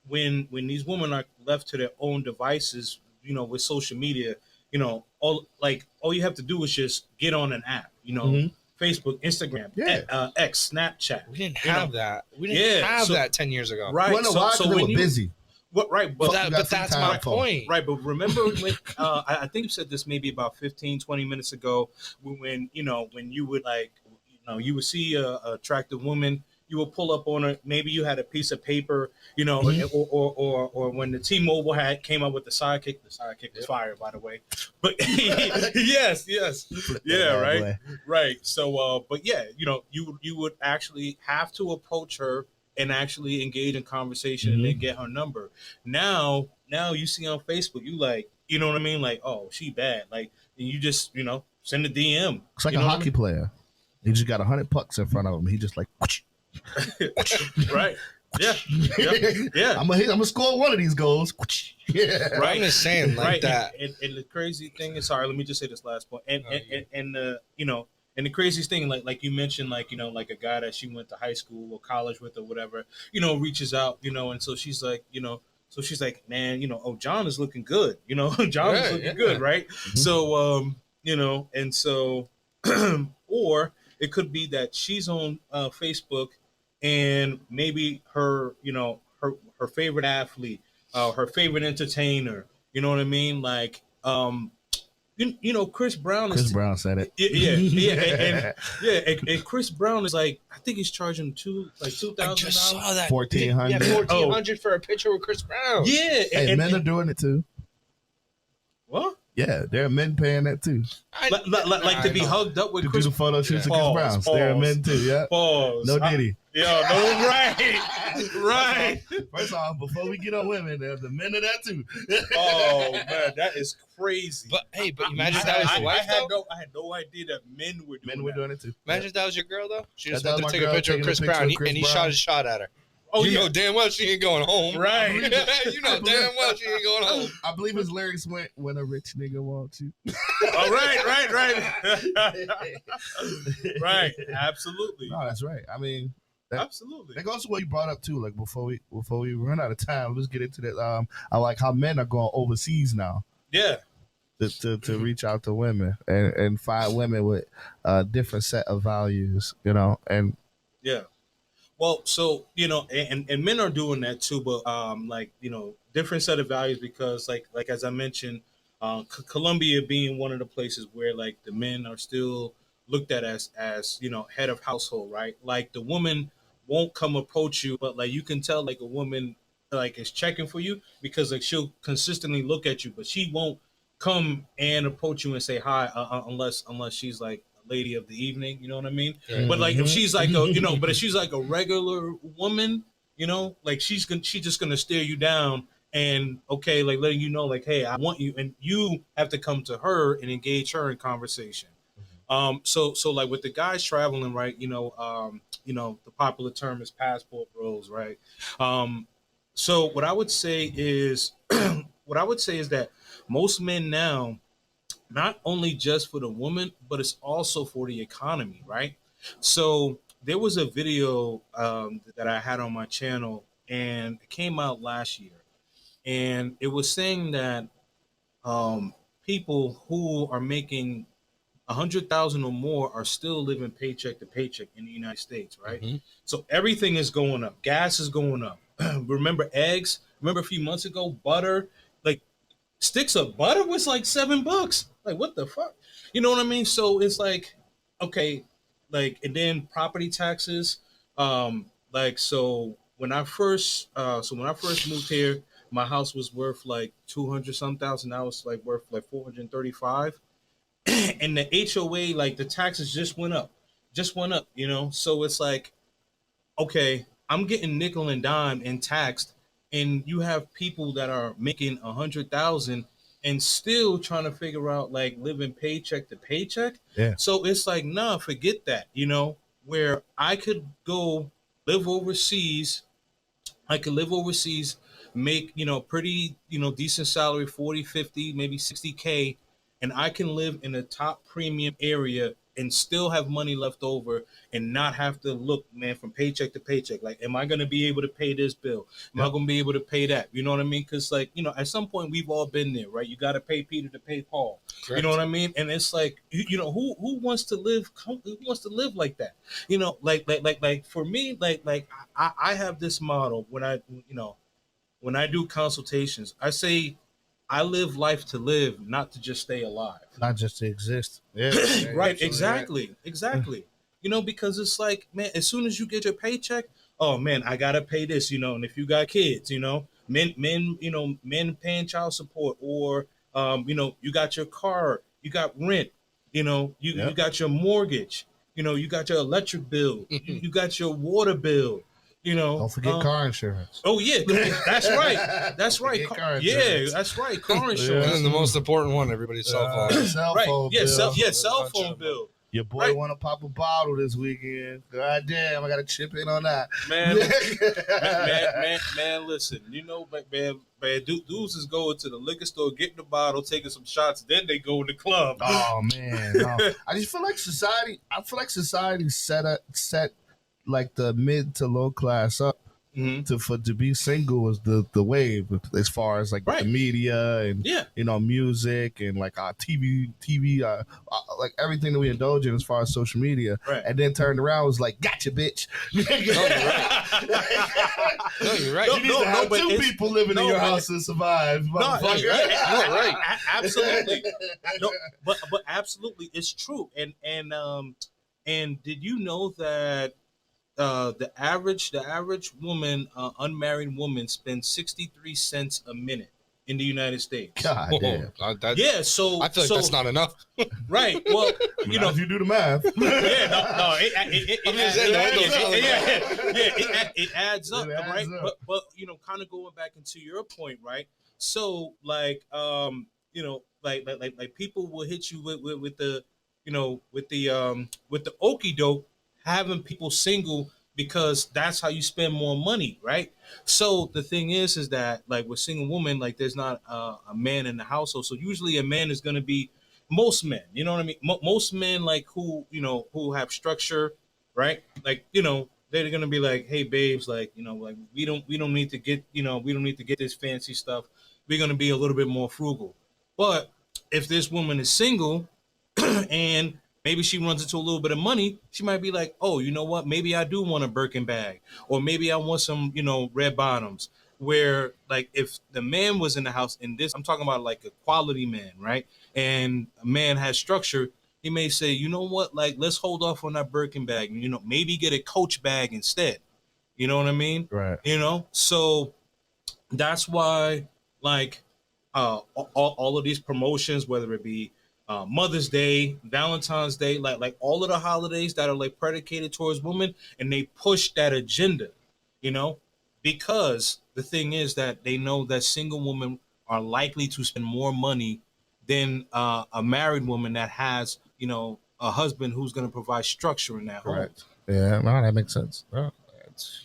when these women are left to their own devices, with social media, all you have to do is just get on an app, Mhm. Facebook, Instagram, Yeah. X, Snapchat. we didn't you know. have that. We didn't Yeah, have so- that 10 years ago. Right. You know why? Because they were busy. What? Right. But Fuck, you got But free that's time my for. point. right. But remember when I think you said this maybe about 15, 20 minutes ago when you would you would see a attractive woman. You will pull up on her. Maybe you had a piece of paper, Mhm. or when the T-Mobile had came up with the sidekick. The sidekick was fire, by the way. But yes, yeah, right, right. So, but yeah, you would actually have to approach her and actually engage in conversation and then get her number. Now you see on Facebook, you like, you know what I mean? Like, oh, she bad. Like, and you just send a DM. It's like You a know what hockey player. He just got 100 pucks in front of him. He just like, Right. Yeah. Yeah. I'm gonna score one of these goals. Yeah. But I'm just saying like Right. that. And the crazy thing is, sorry, let me just say this last point. And Oh, yeah. and the craziest thing, like you mentioned, like like a guy that she went to high school or college with or whatever, reaches out, and so she's like, man, oh, John is looking good, John is looking good, right? Mhm. So and so or it could be that she's on Facebook and maybe her her favorite athlete, her favorite entertainer, you know what I mean, like you know, Chris Brown Chris is Brown said it. and Chris Brown is like, I think he's charging two I thousand just saw dollars. that. $1,400. Yeah, $1,400 for a picture with Chris Brown. Yeah, Hey, men are doing it too. what? Yeah, there are men paying that too. Like to be hugged up with To Chris. do the photo shoots with Pause, Chris Brown. There are men too. Yeah. Pause. No Diddy. No, right. First off, before we get on women, there's the men of that too. Oh man, that is crazy. But hey, imagine if that was your wife though. I had no idea that men were doing Men were doing it too. Imagine if that was your girl though. She just That wanted was to my take a girl picture of taking a Chris picture Brown, of Chris and he Brown. shot his shot at her. Oh, you yeah. know damn well she ain't going home. Right. You know damn well she ain't going home. I believe his lyrics went, "When a rich nigga wants you." Oh, right. Right. Absolutely. No, that's right. I mean, Absolutely. that goes to what you brought up too. Like before we run out of time, let's get into that. I like how men are going overseas now Yeah. to reach out to women and find women with a different set of values. You know, and Yeah. Well, so you know, and men are doing that too, but like you know, different set of values because like as I mentioned, Colombia being one of the places where like the men are still looked at as you know head of household, right? Like the woman won't come approach you, but like you can tell like a woman like is checking for you because like she'll consistently look at you, but she won't come and approach you and say hi unless she's like lady of the evening, you know what I mean? Yeah. But like if she's like a you know, but if she's like a regular woman, you know, like she's just gonna stare you down and okay, like letting you know, like, hey, I want you, and you have to come to her and engage her in conversation. So like with the guys traveling, right? You know, the popular term is passport bros, right? So what I would say is that most men now not only just for the woman, but it's also for the economy, right? So there was a video that I had on my channel, and it came out last year, and it was saying that people who are making 100,000 or more are still living paycheck to paycheck in the United States, right? Mm-hmm. So everything is going up. Gas is going up. Remember eggs? Remember a few months ago, butter? Like sticks of butter was like $7. Like what the fuck? You know what I mean? So it's like, okay, like and then property taxes. Like so when I first moved here, my house was worth like 200 some thousand. Now it's like worth like 435. And the HOA, like the taxes just went up, you know? So it's like, okay, I'm getting nickel and dime and taxed, and you have people that are making 100,000 and still trying to figure out like living paycheck to paycheck. Yeah. So it's like, nah, forget that, you know, where I could go live overseas. I could live overseas, make, you know, pretty, you know, decent salary, 40, 50, maybe 60K, and I can live in a top premium area and still have money left over and not have to look, man, from paycheck to paycheck. Like, am I going to be able to pay this bill? Am I going to be able to pay that? You know what I mean? Because, like, you know, at some point we've all been there, right? You got to pay Peter to pay Paul. Correct. You know what I mean? And it's like, you know, who wants to live like that? You know, like for me, like I have this model when I do consultations, I say I live life to live, not to just stay alive. not just to exist. Yeah. Right, exactly. You know, because it's like, man, as soon as you get your paycheck, oh man, I gotta pay this, you know. And if you got kids, you know, men paying child support, or you know, you got your car, you got rent, you know, you got your mortgage, you know, you got your electric bill, you got your water bill. You know, Don't forget car insurance. Oh yeah, that's right. That's right. Car Yeah, insurance. that's right. Car insurance. And then the most important one, everybody's cell phone. Cell Right. phone Yeah. bill. Cell phone bill. Your boy Right. want to pop a bottle this weekend. God damn, I got to chip in on that. Man, listen. You know, man, dudes is going to the liquor store, getting the bottle, taking some shots, then they go in the club. Oh man, no. I just feel like society. I feel like society set like the mid to low class up to be single was the wave as far as like the media and music and like our TV like everything that we indulge in as far as social media, and then turned around was like, gotcha, bitch. No, you're right. You need to have two people living in your house to survive. No, you're right. Absolutely. No, but absolutely, it's true. And did you know that the average woman, unmarried woman, spends 63 cents a minute in the United States? God damn. So I feel like that's not enough. Right. Well, if you do the math. It adds up, right? But kind of going back into your point, right? So like like people will hit you with the with the okie doke, having people single because that's how you spend more money, right? So the thing is that like with single woman, like there's not a man in the household, so usually a man is going to be most men, you know what I mean? Most men like who have structure, right? Like they're gonna be like, hey babes, like like we don't need to get we don't need to get this fancy stuff. We're gonna be a little bit more frugal. But if this woman is single and maybe she runs into a little bit of money, she might be like, oh, you know what? Maybe I do want a Birkin bag, or maybe I want some, red bottoms. Where like if the man was in the house, and this I'm talking about like a quality man, right? And a man has structure, he may say, you know what? Like let's hold off on that Birkin bag, maybe get a Coach bag instead. You know what I mean? Right. So that's why like all of these promotions, whether it be Mother's Day, Valentine's Day, like all of the holidays that are like predicated towards women, and they push that agenda, because the thing is that they know that single women are likely to spend more money than a married woman that has, a husband who's going to provide structure in that home. Yeah, no, that makes sense. Oh, it's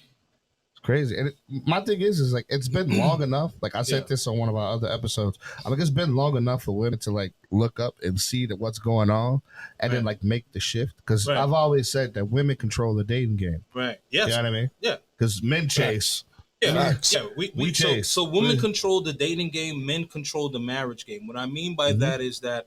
crazy. And my thing is like it's been long enough. Like I said this on one of our other episodes. I'm like, it's been long enough for women to like look up and see that what's going on, and then like make the shift. Because I've always said that women control the dating game. Right. Yes. You know what I mean? Yeah. Because men chase. Yeah, we chase. So women control the dating game, men control the marriage game. What I mean by that is that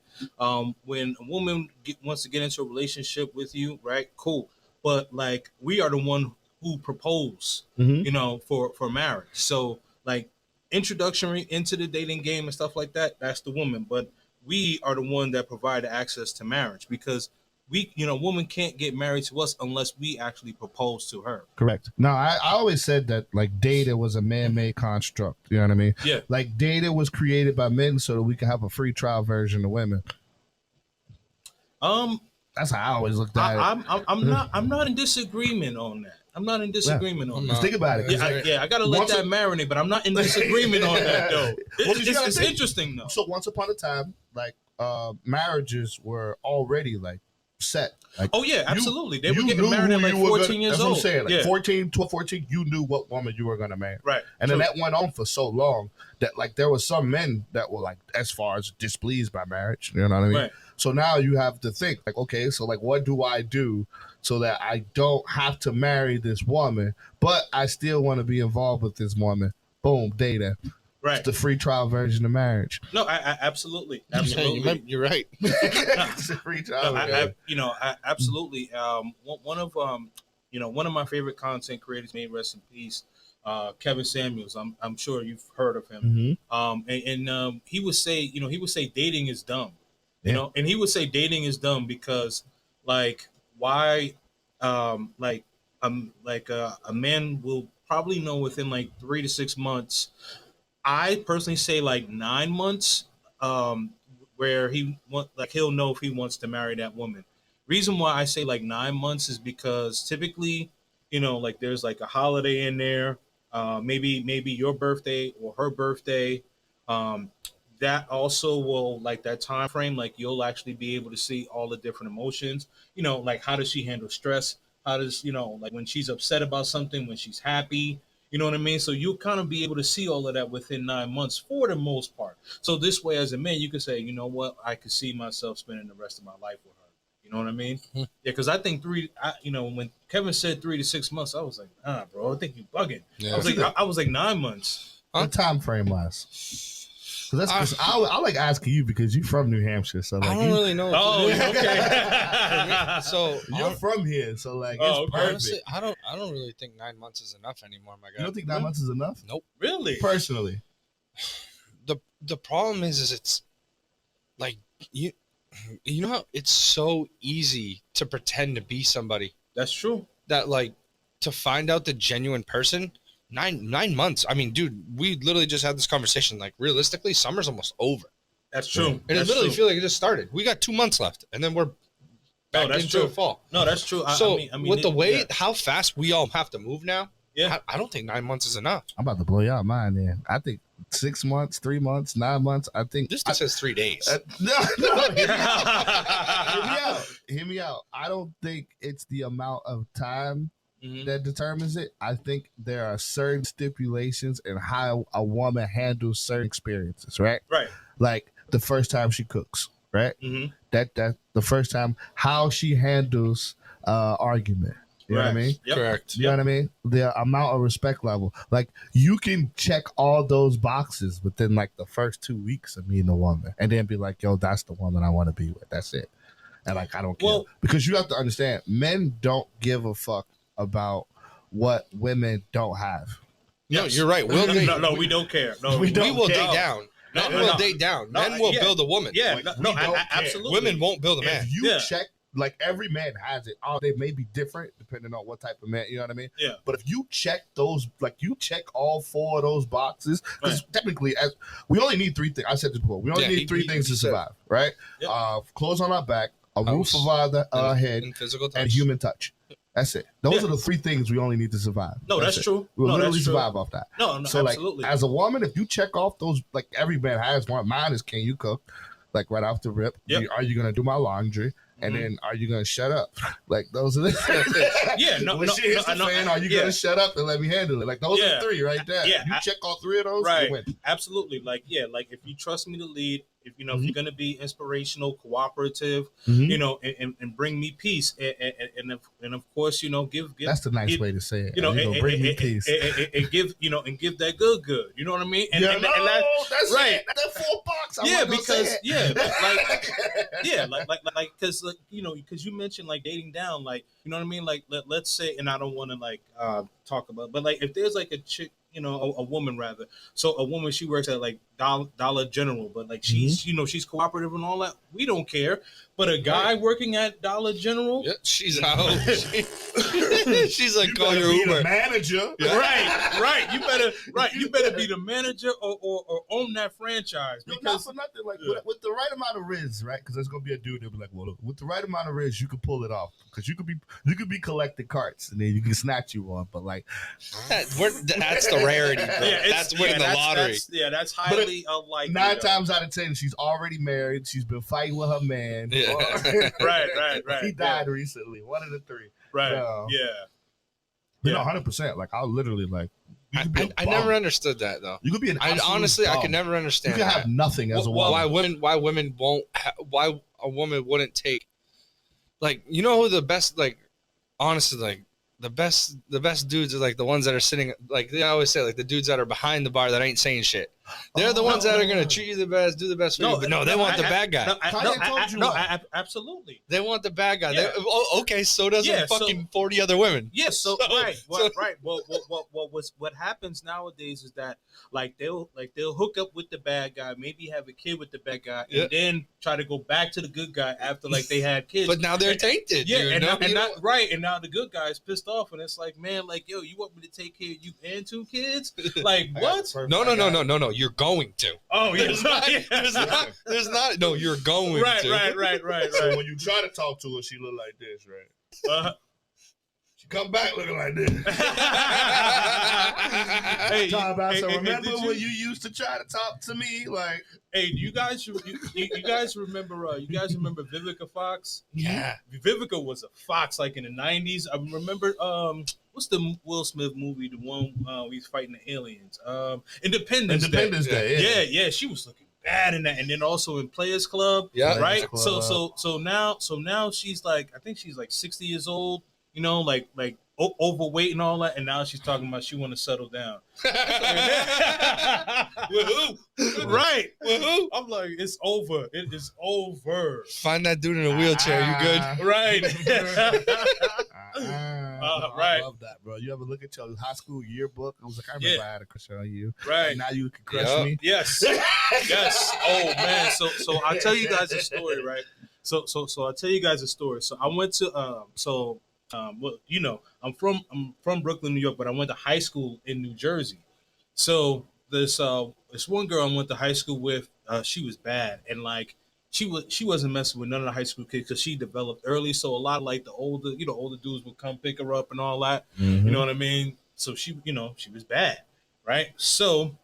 when a woman wants to get into a relationship with you, right? Cool. But like we are the one who propose, for marriage. So like introduction into the dating game and stuff like that, that's the woman. But we are the one that provide access to marriage, because woman can't get married to us unless we actually propose to her. Correct. No, I always said that like data was a man-made construct. You know what I mean? Yeah. Like data was created by men so that we could have a free trial version of women. That's how I always looked at it. I'm not in disagreement on that. I'm not in disagreement on that. Just think about it. I gotta let that marinate, but I'm not in disagreement on that though. It's interesting though. So once upon a time, like marriages were already like set. Like, oh yeah, absolutely. They were getting married at like 14 years old. That's what I'm saying. Like 14, 12, 14, you knew what woman you were going to marry. Right. And then that went on for so long that like there were some men that were like as far as displeased by marriage. You know what I mean? Right. So now you have to think like, okay, so like what do I do so that I don't have to marry this woman, but I still want to be involved with this woman? Boom, data. Right. It's the free trial version of marriage. No, I absolutely. You're right. It's a free trial. Absolutely. One of my favorite content creators, may rest in peace, Kevin Samuels. I'm sure you've heard of him. And he would say, dating is dumb. And he would say dating is dumb because, like, why, a man will probably know within like 3 to 6 months. I personally say like 9 months, where he'll know if he wants to marry that woman. Reason why I say like 9 months is because typically, like there's like a holiday in there, maybe your birthday or her birthday. That also will, like, that time frame, like you'll actually be able to see all the different emotions. Like how does she handle stress? How does like when she's upset about something, when she's happy. You know what I mean? So you'll kind of be able to see all of that within 9 months for the most part. So this way, as a man, you can say, you know what? I could see myself spending the rest of my life with her. You know what I mean? Hmm. Yeah, because I think when Kevin said 3 to 6 months, I was like, nah, bro, I think you bugging. Yeah. I was like 9 months. The time frame wise. Because that's I like asking you because you're from New Hampshire, so like I don't really know. Oh, okay. So you're from here, so like Oh, it's okay. perfect. honestly, I don't really think 9 months is enough anymore, my guy. You don't think 9 months is enough? Nope. Really? Personally, The problem is it's like you know how it's so easy to pretend to be somebody That's true. that like to find out the genuine person. 9 months. I mean, dude, we literally just had this conversation. Like, realistically, summer's almost over, That's true. and That's it literally true. feel like it just started. We got 2 months left, and then we're back that's into true. fall. No, that's true. So I mean, with the way yeah. how fast we all have to move now, Yeah. I don't think 9 months is enough. I'm about to blow y'all mind. Then I think 6 months, 3 months, 9 months. I think This just says 3 days. no. Hear me out. I don't think it's the amount of time Mhm. that determines it. I think there are certain stipulations in how a woman handles certain experiences, right? Right. Like the first time she cooks, right? Mm-hmm. That the first time how she handles argument. You know what I mean? Yep. Correct. You know what I mean? The amount of respect level. Like you can check all those boxes within like the first 2 weeks of meeting a woman and then be like, yo, that's the woman I want to be with. That's it. And like I don't care. Well- because you have to understand, men don't give a fuck about what women don't have. No, Yes. you're right. We'll date. No, we don't care. No, We We don't will care. date down. No, Men will no. date down. No, Men will yeah. build a woman. Yeah, Like, no, we no, don't care. absolutely. Women won't build a man. If you Yeah. check, like every man has it. They may be different depending on what type of man, you know what I mean? Yeah. But if you check those, like you check all 4 of those boxes, because technically, as we only need 3 things. I said this before. We only Yeah, need 3 things to said- survive, right? Yep. Clothes on our back, a roof House, over our head, and physical touch. and human touch. That's it. Those Yeah. are the 3 things we only need to survive. No, that's it. true. We'll No, literally that's true. survive off that. No, So absolutely. like, as a woman, if you check off those, like every man has one. Mine is, can you cook? Like right off the rip. Yep. Are you gonna do my laundry? And Mhm. then are you gonna shut up? Like those are the Yeah, no, when no, shit hits no, the no, fan, are you yeah. gonna shut up and let me handle it? Like those Yeah. are 3 right there. Yeah, You check all 3 of those, right. you win. Absolutely. Like, yeah, like if you trust me to lead, if you know, if Mhm. you're gonna be inspirational, cooperative, Mhm. you know, and bring me peace, and of course, you know, give That's the nice give- way to say it. you know, You gonna bring me peace. and give that good. You know what I mean? And, Yeah, and, no, and that, that's right. it. That 4 box. I'm yeah, not gonna say because it. yeah, like because like you know, because you mentioned like dating down, like you know what I mean, like let's say, and I don't want to like talk about, but like if there's like a chick, you know, a woman rather, so a woman, she works at like Dollar General, but like she's you know, she's cooperative and all that, we don't care, but a guy working at Dollar General, Yeah, she's out. She's like, You call better your be Uber. the manager. Yeah. right, you better be the manager or own that franchise, Yo, not because for nothing. Like Yeah. with the right amount of riz, right? Because there's gonna be a dude that'll be like, "Well, look, with the right amount of riz, you can pull it off. Because you could be collecting carts, and then you can snatch you one. But like, That's the rarity, bro. yeah, That's winning the lottery. That's highly unlikely. 9 though. times out of 10, she's already married. She's been fighting with her man. Yeah. Right. He died recently. 1 of the 3. Right. No. Yeah. You Yeah. know, 100%. Like I'll literally like. You could be a I bum. never understood that though. You could be an. I absolute honestly, I bum. could never You understand could that. have nothing as a woman. why women won't why a woman wouldn't take, like, you know who the best, like, honestly, like the best dudes are like the ones that are sitting, like they always say, like the dudes that are behind the bar that ain't saying shit. They're the ones that are gonna treat you the best, do the best for you. But no, they want the bad guy. Absolutely. They want the bad guy. Yeah. Okay, so does Yeah, so- fucking 40 other women. Yeah, so, So- right. so- What happens nowadays is that like they'll hook up with the bad guy, maybe have a kid with the bad guy, and Yeah. then try to go back to the good guy after like they had kids. But now they're tainted. Yeah, dude. and No, you know- now the good guy is pissed off, and it's like, man, like, yo, you want me to take care of you and 2 kids? Like, what? No. You're going to. Oh, yeah, There's not. No, you're going right, to. right. So when you try to talk to her, she look like this, right? She come back looking like this. Hey, So hey, remember did when you used to try to talk to me? Like, Hey, you guys remember? You guys remember Vivica Fox? Yeah. Vivica was a fox like in the 90s. I remember. What's the Will Smith movie? The one he's fighting the aliens. Independence Day. Independence Day. Yeah. She was looking bad in that, and then also in Players Club, Yeah. right. Players Club. So now she's like, I think she's like 60 years old, you know, like overweight and all that, and now she's talking about she want to settle down. With who? Right. With who? I'm like, it's over. It is over. Find that dude in a wheelchair. You good? Right. I love that, bro. You ever look at your high school yearbook? I was like, I remember I had a crush on you. Right. And now you can crush me. Yes. Yes. Oh man. So I'll tell you guys a story, right? So I'll tell you guys a story. So I went to well, you know, I'm from Brooklyn, New York, but I went to high school in New Jersey. So this one girl I went to high school with, she was bad, and like she wasn't messing with none of the high school kids because she developed early. So a lot of like the older dudes would come pick her up and all that. Mm-hmm. You know what I mean? So she was bad, right? So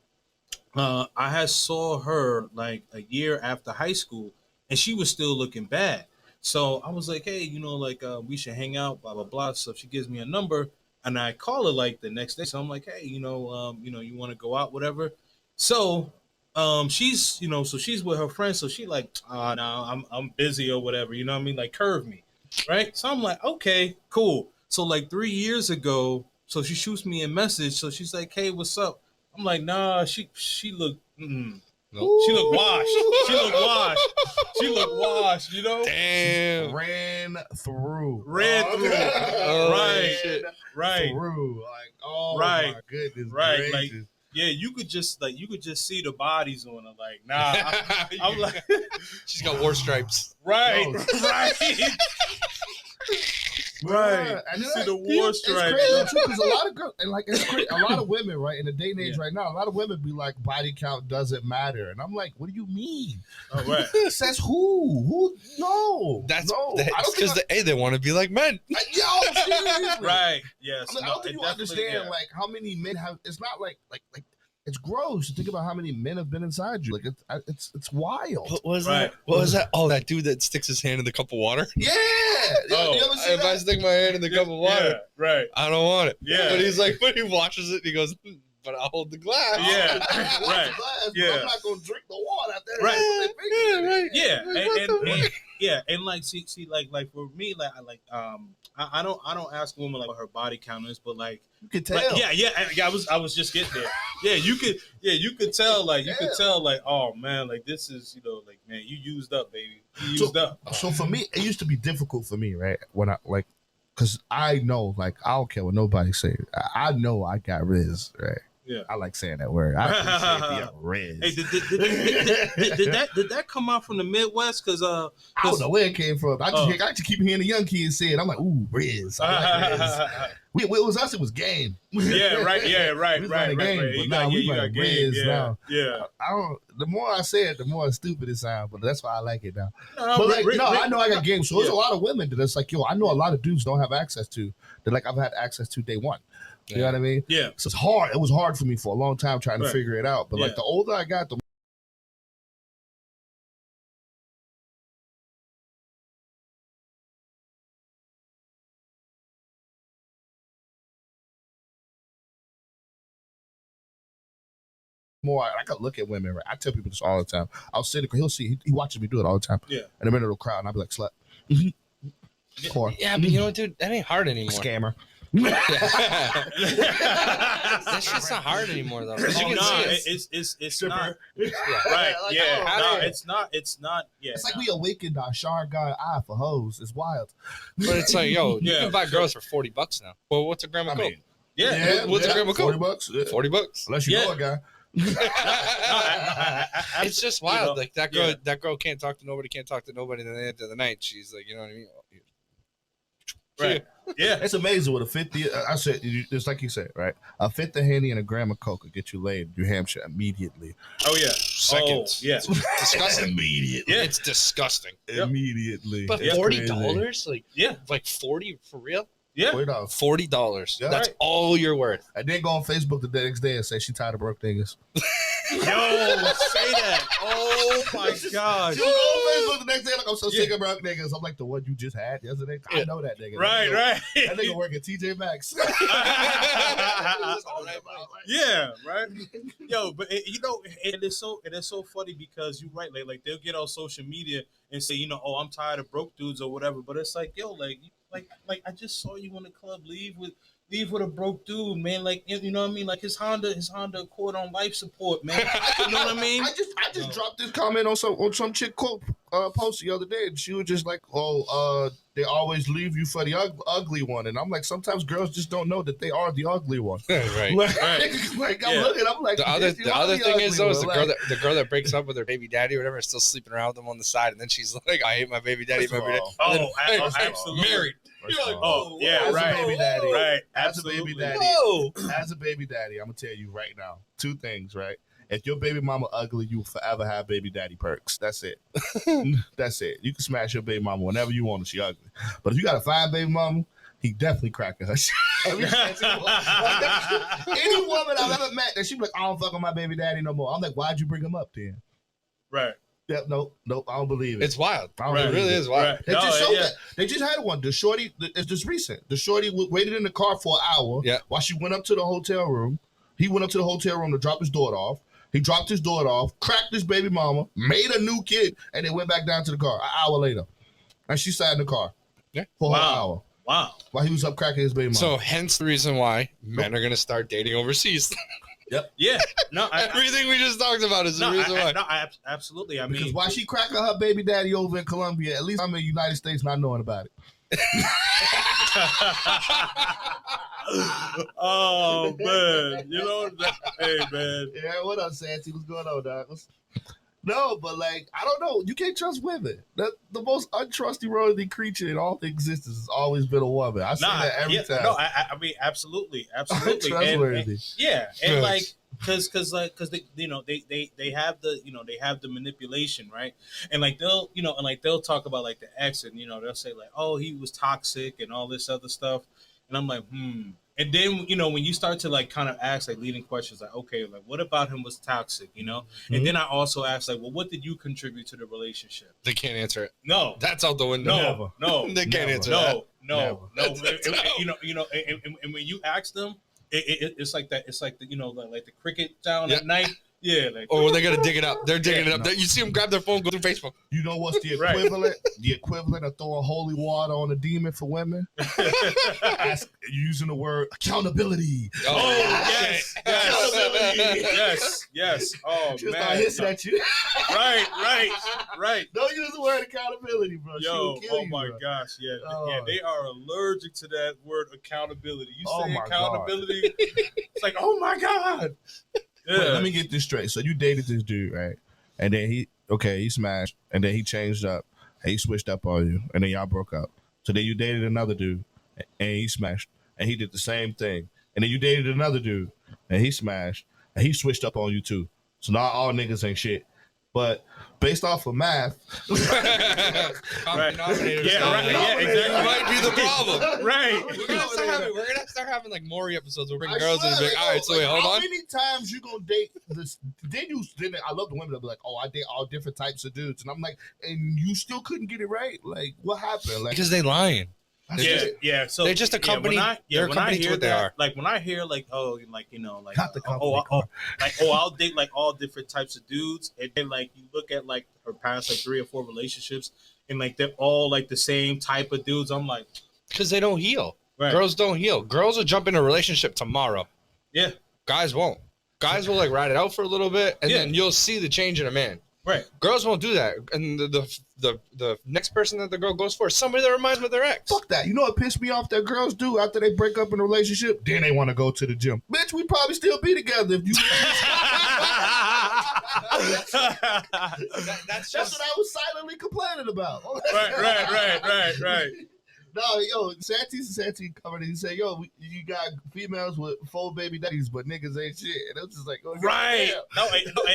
I had saw her like a year after high school, and she was still looking bad. So I was like, hey, you know, like we should hang out, blah blah blah. So she gives me a number, and I call her like the next day. So I'm like, hey, you want to go out, whatever. So she's she's with her friends. So she like, no, I'm busy or whatever. You know what I mean? Like curve me, right? So I'm like, okay, cool. So like 3 years ago, so she shoots me a message. So she's like, hey, what's up? I'm like, nah, she looked. Nope. She looked washed. She looked washed, you know? Damn. Ran through. Oh, right. shit. Right. Through. Like, oh Right. my goodness. Right. Gracious. Like, yeah, you could just see the bodies on her. Like, nah. I'm like, She's got war stripes. right. No. Right. Right. And See then, the war it's stripe. crazy too, because a lot of girls, and like it's crazy, a lot of women, right, in the day and age Yeah. right now, a lot of women be like, body count doesn't matter, and I'm like, what do you mean? Oh, right. Says who? Who? No, That's no. I don't because think they want to be like men. yo, seriously. Right. Yes. I don't think you understand like how many men have. It's not like it's gross to think about how many men have been inside you. Like it's wild. What was Right. that? What was that? Oh, that dude that sticks his hand in the cup of water. Yeah. Oh, you ever see If I that? stick my hand in the cup of water, Yeah, right. I don't want it. Yeah. But he's like, when he washes it, he goes, but I'll hold the glass. Yeah. Right. Right. Yeah. I'm not gonna drink the water out there. Right. Right. Yeah, Like, and yeah, and like see, like for me, like I don't ask a woman like what her body count is, but like You can tell. like, yeah, I was just getting there. Yeah, you could tell like oh man, like this is like man, you used up, baby, you used up. So for me, it used to be difficult for me, right? When I like, because I know, like, I don't care what nobody say. I know I got Riz, right? Yeah. I like saying that word. I appreciate the Riz. Hey, did that come out from the Midwest? Because I don't know where it came from. I just keep hearing the young kids say it. I'm like, ooh, Riz. I like Riz. It was us. It was game. Yeah, right. Yeah, right, We was right, running right, game, right. but You now got, we you got running game. Riz Yeah, now. yeah. I don't. The more I say it, the more stupid it sounds. But that's why I like it now. No, But like, Rick- I know I got game. So there's Yeah. a lot of women that it's like, yo, I know a lot of dudes don't have access to that. Like I've had access to day one. You know what I mean? Yeah. So it's hard. It was hard for me for a long time trying to Right. figure it out. But Yeah. like the older I got, the more I could look at women. Right? I tell people this all the time. I'll sit there. He'll see. He watches me do it all the time. Yeah. In the middle of the crowd, and I'll be like, "Slut." Whore. Yeah, but you know what, dude? That ain't hard anymore. Scammer. That shit's not hard anymore, though. 'Cause you can see it. It's Stripper. not. Right. Like, Yeah. oh, No, man. it's not. It's not. Yeah. It's like we awakened our shark guy eye for hoes. It's wild. But it's like, yo, you Yeah. can buy girls for $40 now. Well, what's a gram of I coke? mean, Yeah. What's a gram of coke? $40. Yeah. $40. Unless you Yeah. know a guy. It's just wild. You know, Like that girl, yeah. that girl can't talk to nobody. And then at the end of the night, she's like, you know what I mean? Right. Yeah. It's amazing what a 50. I said, just like you said, right? A fifth of Henny and a gram of coke will get you laid in New Hampshire immediately. Oh yeah. Seconds. Oh, yeah. Disgusting. Immediately. Yeah. It's disgusting. Yep. Immediately. But It's $40, Yeah. like 40 for real? Yeah. crazy. $40. Yeah. That's Right. all you're worth. I did go on Facebook the next day and say she tired of broke niggas. Yo, say that. Oh my gosh. She was on Facebook the next day like, I'm so sick of broke niggas. I'm like, the one you just had yesterday? I know that nigga. Right. That nigga work at TJ Maxx. Yeah, right. Yo, but it is so funny because you're right. Like they'll get on social media and say, oh, I'm tired of broke dudes or whatever. But it's like, yo, like I just saw you in the club leave with a broke dude, man. Like, you know what I mean? Like his Honda Accord on life support, man. You know what I mean? I just dropped this comment on some chick quote post the other day, and she was just like, they always leave you for the ugly one, and I'm like, sometimes girls just don't know that they are the ugly one. Right. Like I'm looking, I'm like, the other thing is though, is like, the girl that breaks up with her baby daddy or whatever is still sleeping around with him on the side, and then she's like, I hate my baby daddy. Absolutely. Married. You're like, yeah, right. Baby daddy. Right. As a baby daddy. No. As a baby daddy, I'm gonna tell you right now, two things, right? If your baby mama ugly, you will forever have baby daddy perks. That's it. That's it. You can smash your baby mama whenever you want if she ugly. But if you got a fine baby mama, he definitely cracking her shit. Any woman I've ever met that she be like, I don't fuck with my baby daddy no more. I'm like, why'd you bring him up then? Right. Yeah, nope, I don't believe it. It's wild. It really is wild. They just showed that. They just had one. The shorty, it's just recent. The shorty waited in the car for an hour while she went up to the hotel room. He went up to the hotel room to drop his daughter off. He dropped his daughter off, cracked his baby mama, made a new kid, and then went back down to the car an hour later. And she sat in the car for an hour. Wow. While he was up cracking his baby mama. So hence the reason why men are going to start dating overseas. Yep. Yeah. No. Everything we just talked about is the reason why. No, absolutely. I mean, because while she cracking her baby daddy over in Colombia, at least I'm in the United States not knowing about it. Oh man, hey man. Yeah, what up, Santy? What's going on, dog? No, but like, I don't know. You can't trust women. The most untrustworthy creature in all existence has always been a woman. I say that every time. No, I mean, absolutely. Untrustworthy. And like, because they have the manipulation, right? And like they'll talk about like the ex, and they'll say like, oh, he was toxic and all this other stuff, and I'm like, And then, when you start to like kind of ask like leading questions, like, okay, like what about him was toxic, Mm-hmm. And then I also ask like, well, what did you contribute to the relationship? They can't answer it. No, that's out the window. No, they can't answer that. No. And when you ask them, it's like that. It's like the like the cricket sound at night. Yeah, like, or they gotta dig it up. They're digging it up. You see them grab their phone, go through Facebook. You know what's the equivalent? The equivalent of throwing holy water on a demon for women? Using the word accountability. Oh yes, yes. Oh just man, start hissing at you. Right. Don't use the word accountability, bro. Yo, my gosh, yeah, they are allergic to that word accountability. You say accountability, it's like, oh my god. Yeah. Wait, let me get this straight. So you dated this dude, right? And then he smashed, and then he changed up, and he switched up on you, and then y'all broke up. So then you dated another dude, and he smashed, and he did the same thing. And then you dated another dude, and he smashed, and he switched up on you too. So not all niggas ain't shit. But based off of math, common denominator. Exactly. Might be the problem. Right. We're gonna start having like Maury episodes. We'll bring girls in and be like, all right, so wait, hold on. How many times you gonna date this? Then I love the women that be like, oh, I date all different types of dudes, and I'm like, and you still couldn't get it right. Like, what happened? Like, because they lying. Yeah. So they're just a company. They're a company to what they are. Like when I hear like, oh, like like not the company. I'll date like all different types of dudes, and then like you look at like her past like 3 or 4 relationships, and like they're all like the same type of dudes. I'm like, because they don't heal. Right. Girls don't heal. Girls will jump in a relationship tomorrow. Yeah. Guys won't. Guys will like ride it out for a little bit, and then you'll see the change in a man. Right. Girls won't do that, and the next person that the girl goes for is somebody that reminds them of their ex. Fuck that. You know what pissed me off that girls do after they break up in a relationship? Then they want to go to the gym. Bitch, we probably still be together if you. That's what I was silently complaining about. Right. No, yo, Santi covered it. He said, yo, you got females with 4 baby daddies, but niggas ain't shit. And it was just like, oh, right. No,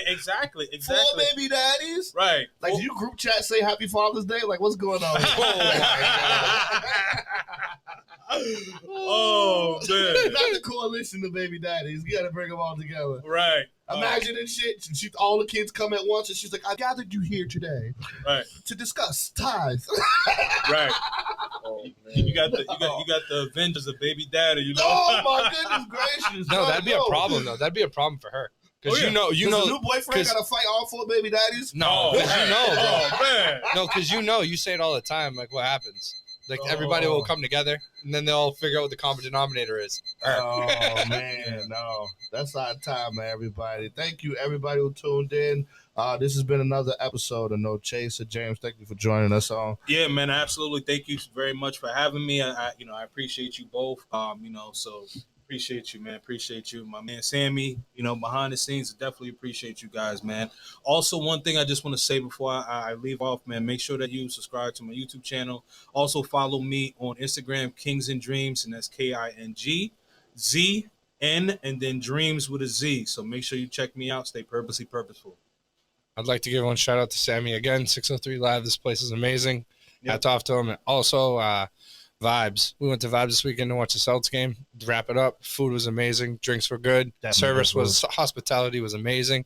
exactly. 4 baby daddies? Right. Like, do you group chat say Happy Father's Day? Like, what's going on? Oh man. Not the coalition of baby daddies. You gotta bring them all together. Right. Imagine and shit. All the kids come at once, and she's like, "I gathered you here today, right, to discuss ties." Right. Oh, man. You got the Avengers of baby daddy. You know. Oh my goodness gracious! No, that'd be a problem though. That'd be a problem for her. Because you know, the new boyfriend got to fight all 4 baby daddies. No, because you know, bro. Oh man. No, because you say it all the time. Like, what happens? Like, everybody will come together, and then they'll figure out what the common denominator is. Oh man, no, that's our time, man. Everybody, thank you, everybody who tuned in. This has been another episode of No Chaser. James, thank you for joining us on. Yeah, man, absolutely. Thank you very much for having me. I appreciate you both. So appreciate you, man. Appreciate you, my man Sammy. Behind the scenes, definitely appreciate you guys, man. Also, one thing I just want to say before I leave off, man, make sure that you subscribe to my YouTube channel. Also, follow me on Instagram, Kings and Dreams, and that's KINGZN, and then Dreams with a Z. So make sure you check me out. Stay purposely purposeful. I'd like to give one shout out to Sammy again. 603 Live. This place is amazing. Yep. Hats off to him. And also, Vibes. We went to Vibes this weekend to watch the Celtics game. To wrap it up, food was amazing. Drinks were good. Hospitality was amazing.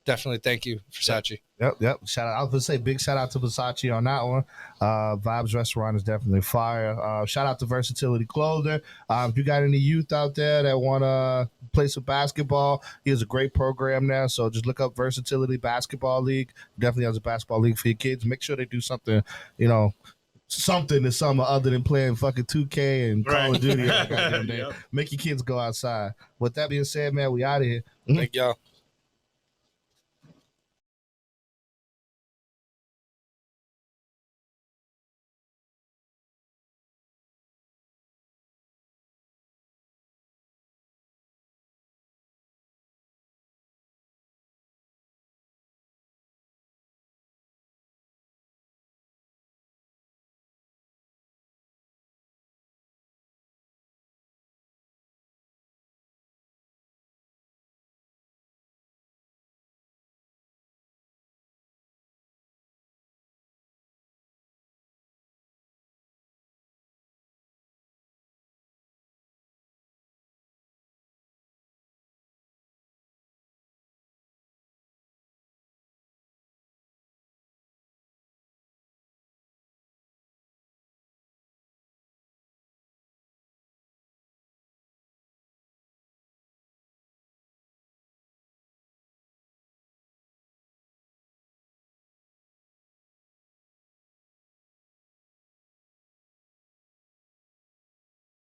Definitely thank you, Versace. Yep. Shout out. I was going to say big shout out to Versace on that one. Vibes Restaurant is definitely fire. Shout out to Versatility Clothing. If you got any youth out there that want to play some basketball, he has a great program now. So just look up Versatility Basketball League. Definitely has a basketball league for your kids. Make sure they do something, something this summer other than playing fucking 2K and Call of Duty. Yep. Make your kids go outside. With that being said, man, we out of here. Thank y'all.